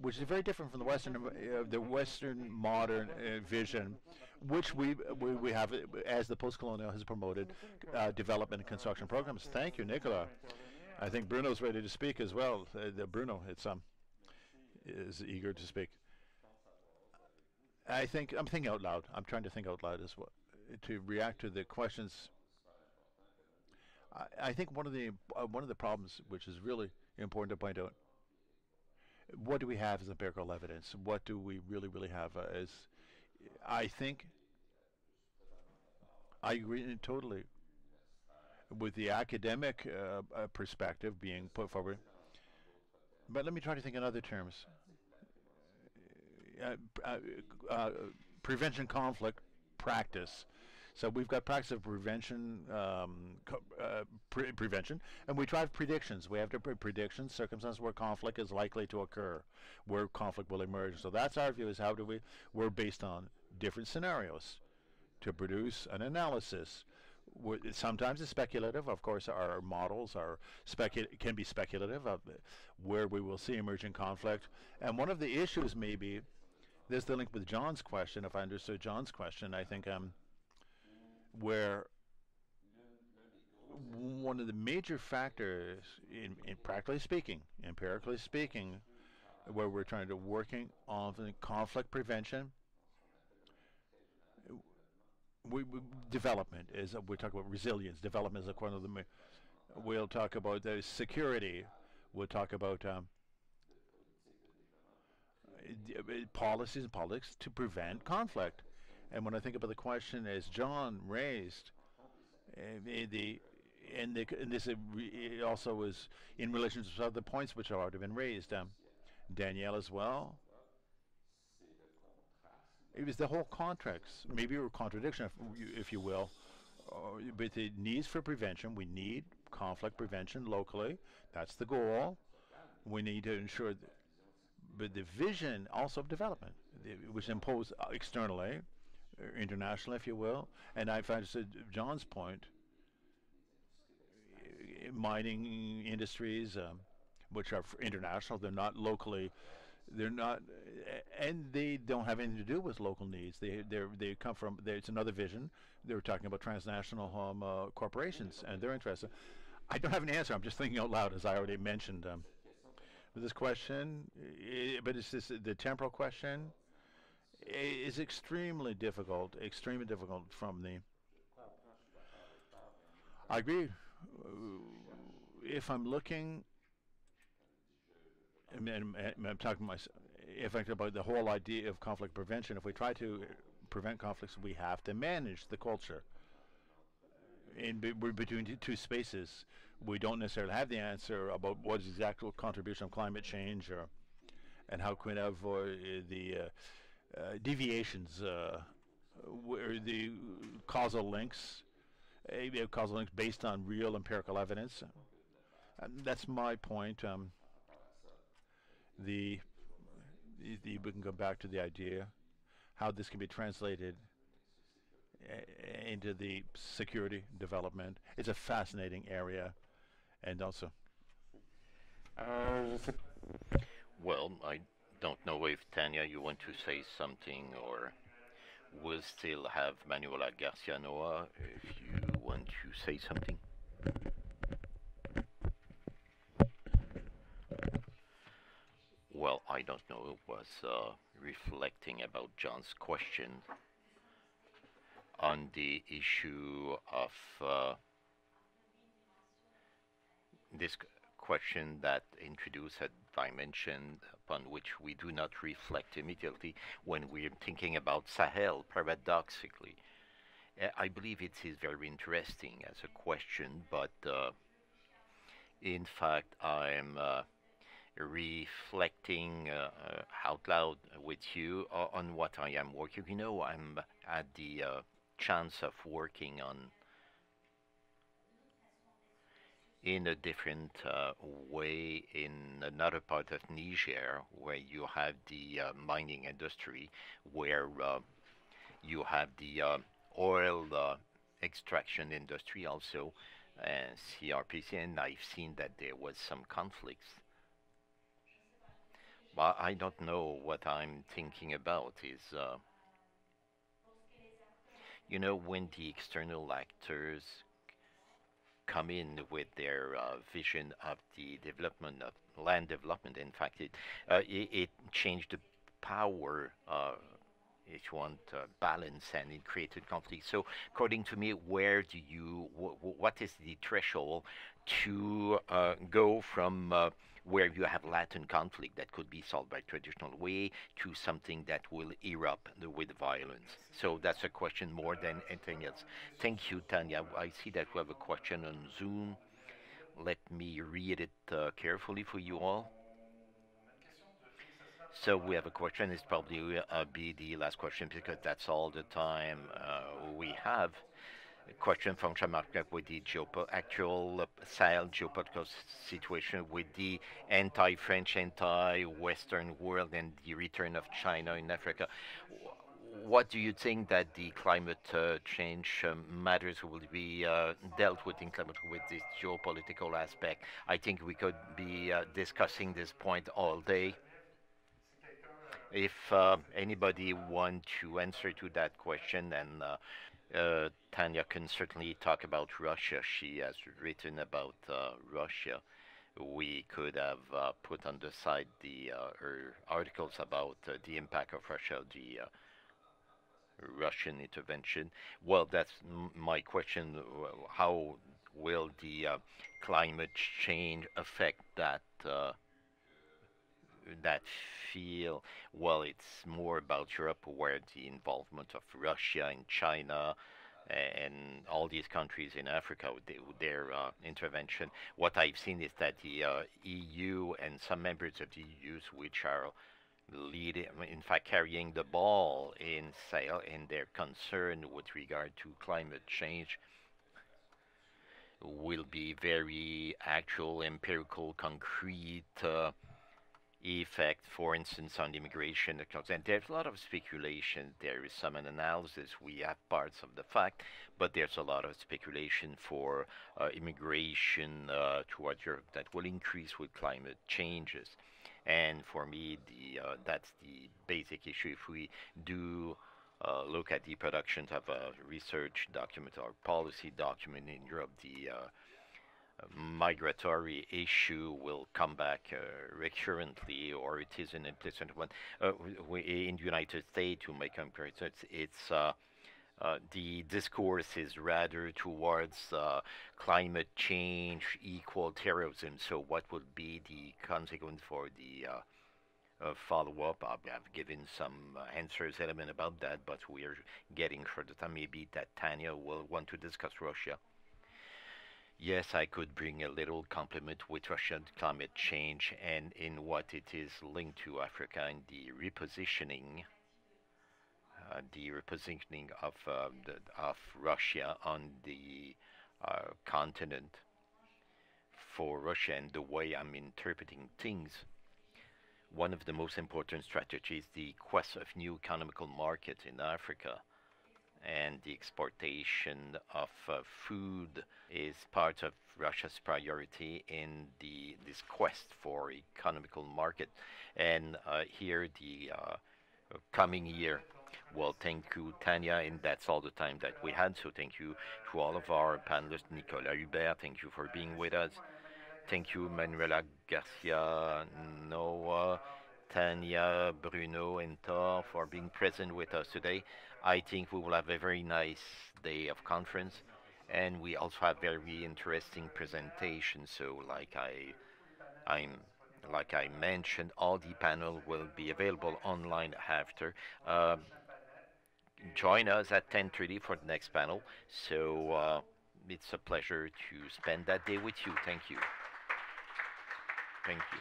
which is very different from the Western modern vision, which we have as the post-colonial has promoted development and construction programs. Thank you, Nicola. I think Bruno's ready to speak as well. Bruno, is eager to speak. I'm thinking out loud. I'm trying to think out loud as well to react to the questions. I think one of the problems which is really important to point out. What do we have as empirical evidence? What do we really have as? I think I agree totally with the academic perspective being put forward. But let me try to think in other terms. Prevention conflict practice. So we've got practice of prevention, prevention, and we drive predictions. We have to prediction circumstances where conflict is likely to occur, where conflict will emerge. So that's our view, is how do we're based on different scenarios to produce an analysis. Sometimes it's speculative. Of course, our models can be speculative of where we will see emerging conflict. And one of the issues maybe, there's the link with John's question, if I understood John's question, I think where one of the major factors in practically speaking, empirically speaking, where we're trying to working on conflict prevention, development is, we talk about resilience, development is one of them. We'll talk about the security, we'll talk about policies and politics to prevent conflict. And when I think about the question as John raised, and this also is in relation to other points which have already been raised, Danielle as well. It was the whole context, maybe a contradiction, if you will, but the needs for prevention. We need conflict prevention locally. That's the goal. We need to ensure, but the vision also of development, which imposed externally, international, if you will. And I find John's point, mining industries, which are international, they're not locally, they're not and they don't have anything to do with local needs. They come from, it's another vision. They were talking about transnational corporations, and they're interested. I don't have an answer. I'm just thinking out loud, as I already mentioned. This question, but it's this, the temporal question is extremely difficult from the, I agree. If I'm looking, I'm talking myself, if I think about the whole idea of conflict prevention, if we try to prevent conflicts, we have to manage the culture. We're between two spaces. We don't necessarily have the answer about what is the actual contribution of climate change, and how can we avoid the deviations, where the causal links based on real empirical evidence. That's my point. We can go back to the idea how this can be translated into the security development. It's a fascinating area, and also. Well, I don't know if Tanya, you want to say something, or we'll still have Manuela Garcia N Noa if you want to say something. Well, I don't know. It was reflecting about John's question on the issue of this question that introduced a dimension upon which we do not reflect immediately when we're thinking about Sahel, paradoxically. I believe it is very interesting as a question, but in fact, I'm reflecting out loud with you on what I am working. You know, I'm at the chance of working on in a different way in another part of Niger, where you have the mining industry, where you have the oil extraction industry also, CRPC, and I've seen that there was some conflicts. But I don't know what I'm thinking about is, you know, when the external actors come in with their vision of the development of land development, in fact, it changed the power, if you want, balance, and it created conflict. So according to me, where do you, what is the threshold to go from where you have latent conflict that could be solved by traditional way to something that will erupt with violence? So that's a question more than anything else. Thank you, Tanya. I see that we have a question on Zoom. Let me read it carefully for you all. So we have a question. It's probably be the last question because that's all the time we have. A question from Charbonneau with the actual Sahel geopolitical situation with the anti-French, anti-Western world and the return of China in Africa. What do you think that the climate change matters will be dealt with in climate with this geopolitical aspect? I think we could be discussing this point all day. If anybody want to answer to that question, then Tanya can certainly talk about Russia. She has written about Russia. We could have put on the side her articles about the impact of Russia, the Russian intervention. Well, that's my question. How will the climate change affect that that field? Well, it's more about Europe, where the involvement of Russia and China and all these countries in Africa, their intervention. What I've seen is that the EU and some members of the EU, which are leading, in fact, carrying the ball in Sahel in their concern with regard to climate change, will be very actual, empirical, concrete effect, for instance, on immigration. And there's a lot of speculation. There is some analysis. We have parts of the fact, but there's a lot of speculation for immigration towards Europe that will increase with climate changes. And for me, that's the basic issue. If we do look at the productions of a research document or policy document in Europe, the migratory issue will come back recurrently, or it is an implicit one. In the United States, to make comparisons, the discourse is rather towards climate change, equal terrorism. So what would be the consequence for the follow-up? I've given some answers element about that, but we're getting short of time. Maybe that Tanya will want to discuss Russia. Yes, I could bring a little compliment with Russian climate change and in what it is linked to Africa and the repositioning of Russia on the continent. For Russia and the way I'm interpreting things, one of the most important strategies, the quest of new economical markets in Africa, and the exportation of food is part of Russia's priority in this quest for economical market. And here the coming year. Well, thank you, Tanya, and that's all the time that we had. So thank you to all of our panelists. Nicolas Hubert, thank you for being with us. Thank you, Manuela Garcia N Noa, Tanya, Bruno, and Tor for being present with us today. I think we will have a very nice day of conference, and we also have very interesting presentations. So, like I mentioned, all the panel will be available online after. Join us at 10:30 for the next panel. So it's a pleasure to spend that day with you. Thank you. Thank you.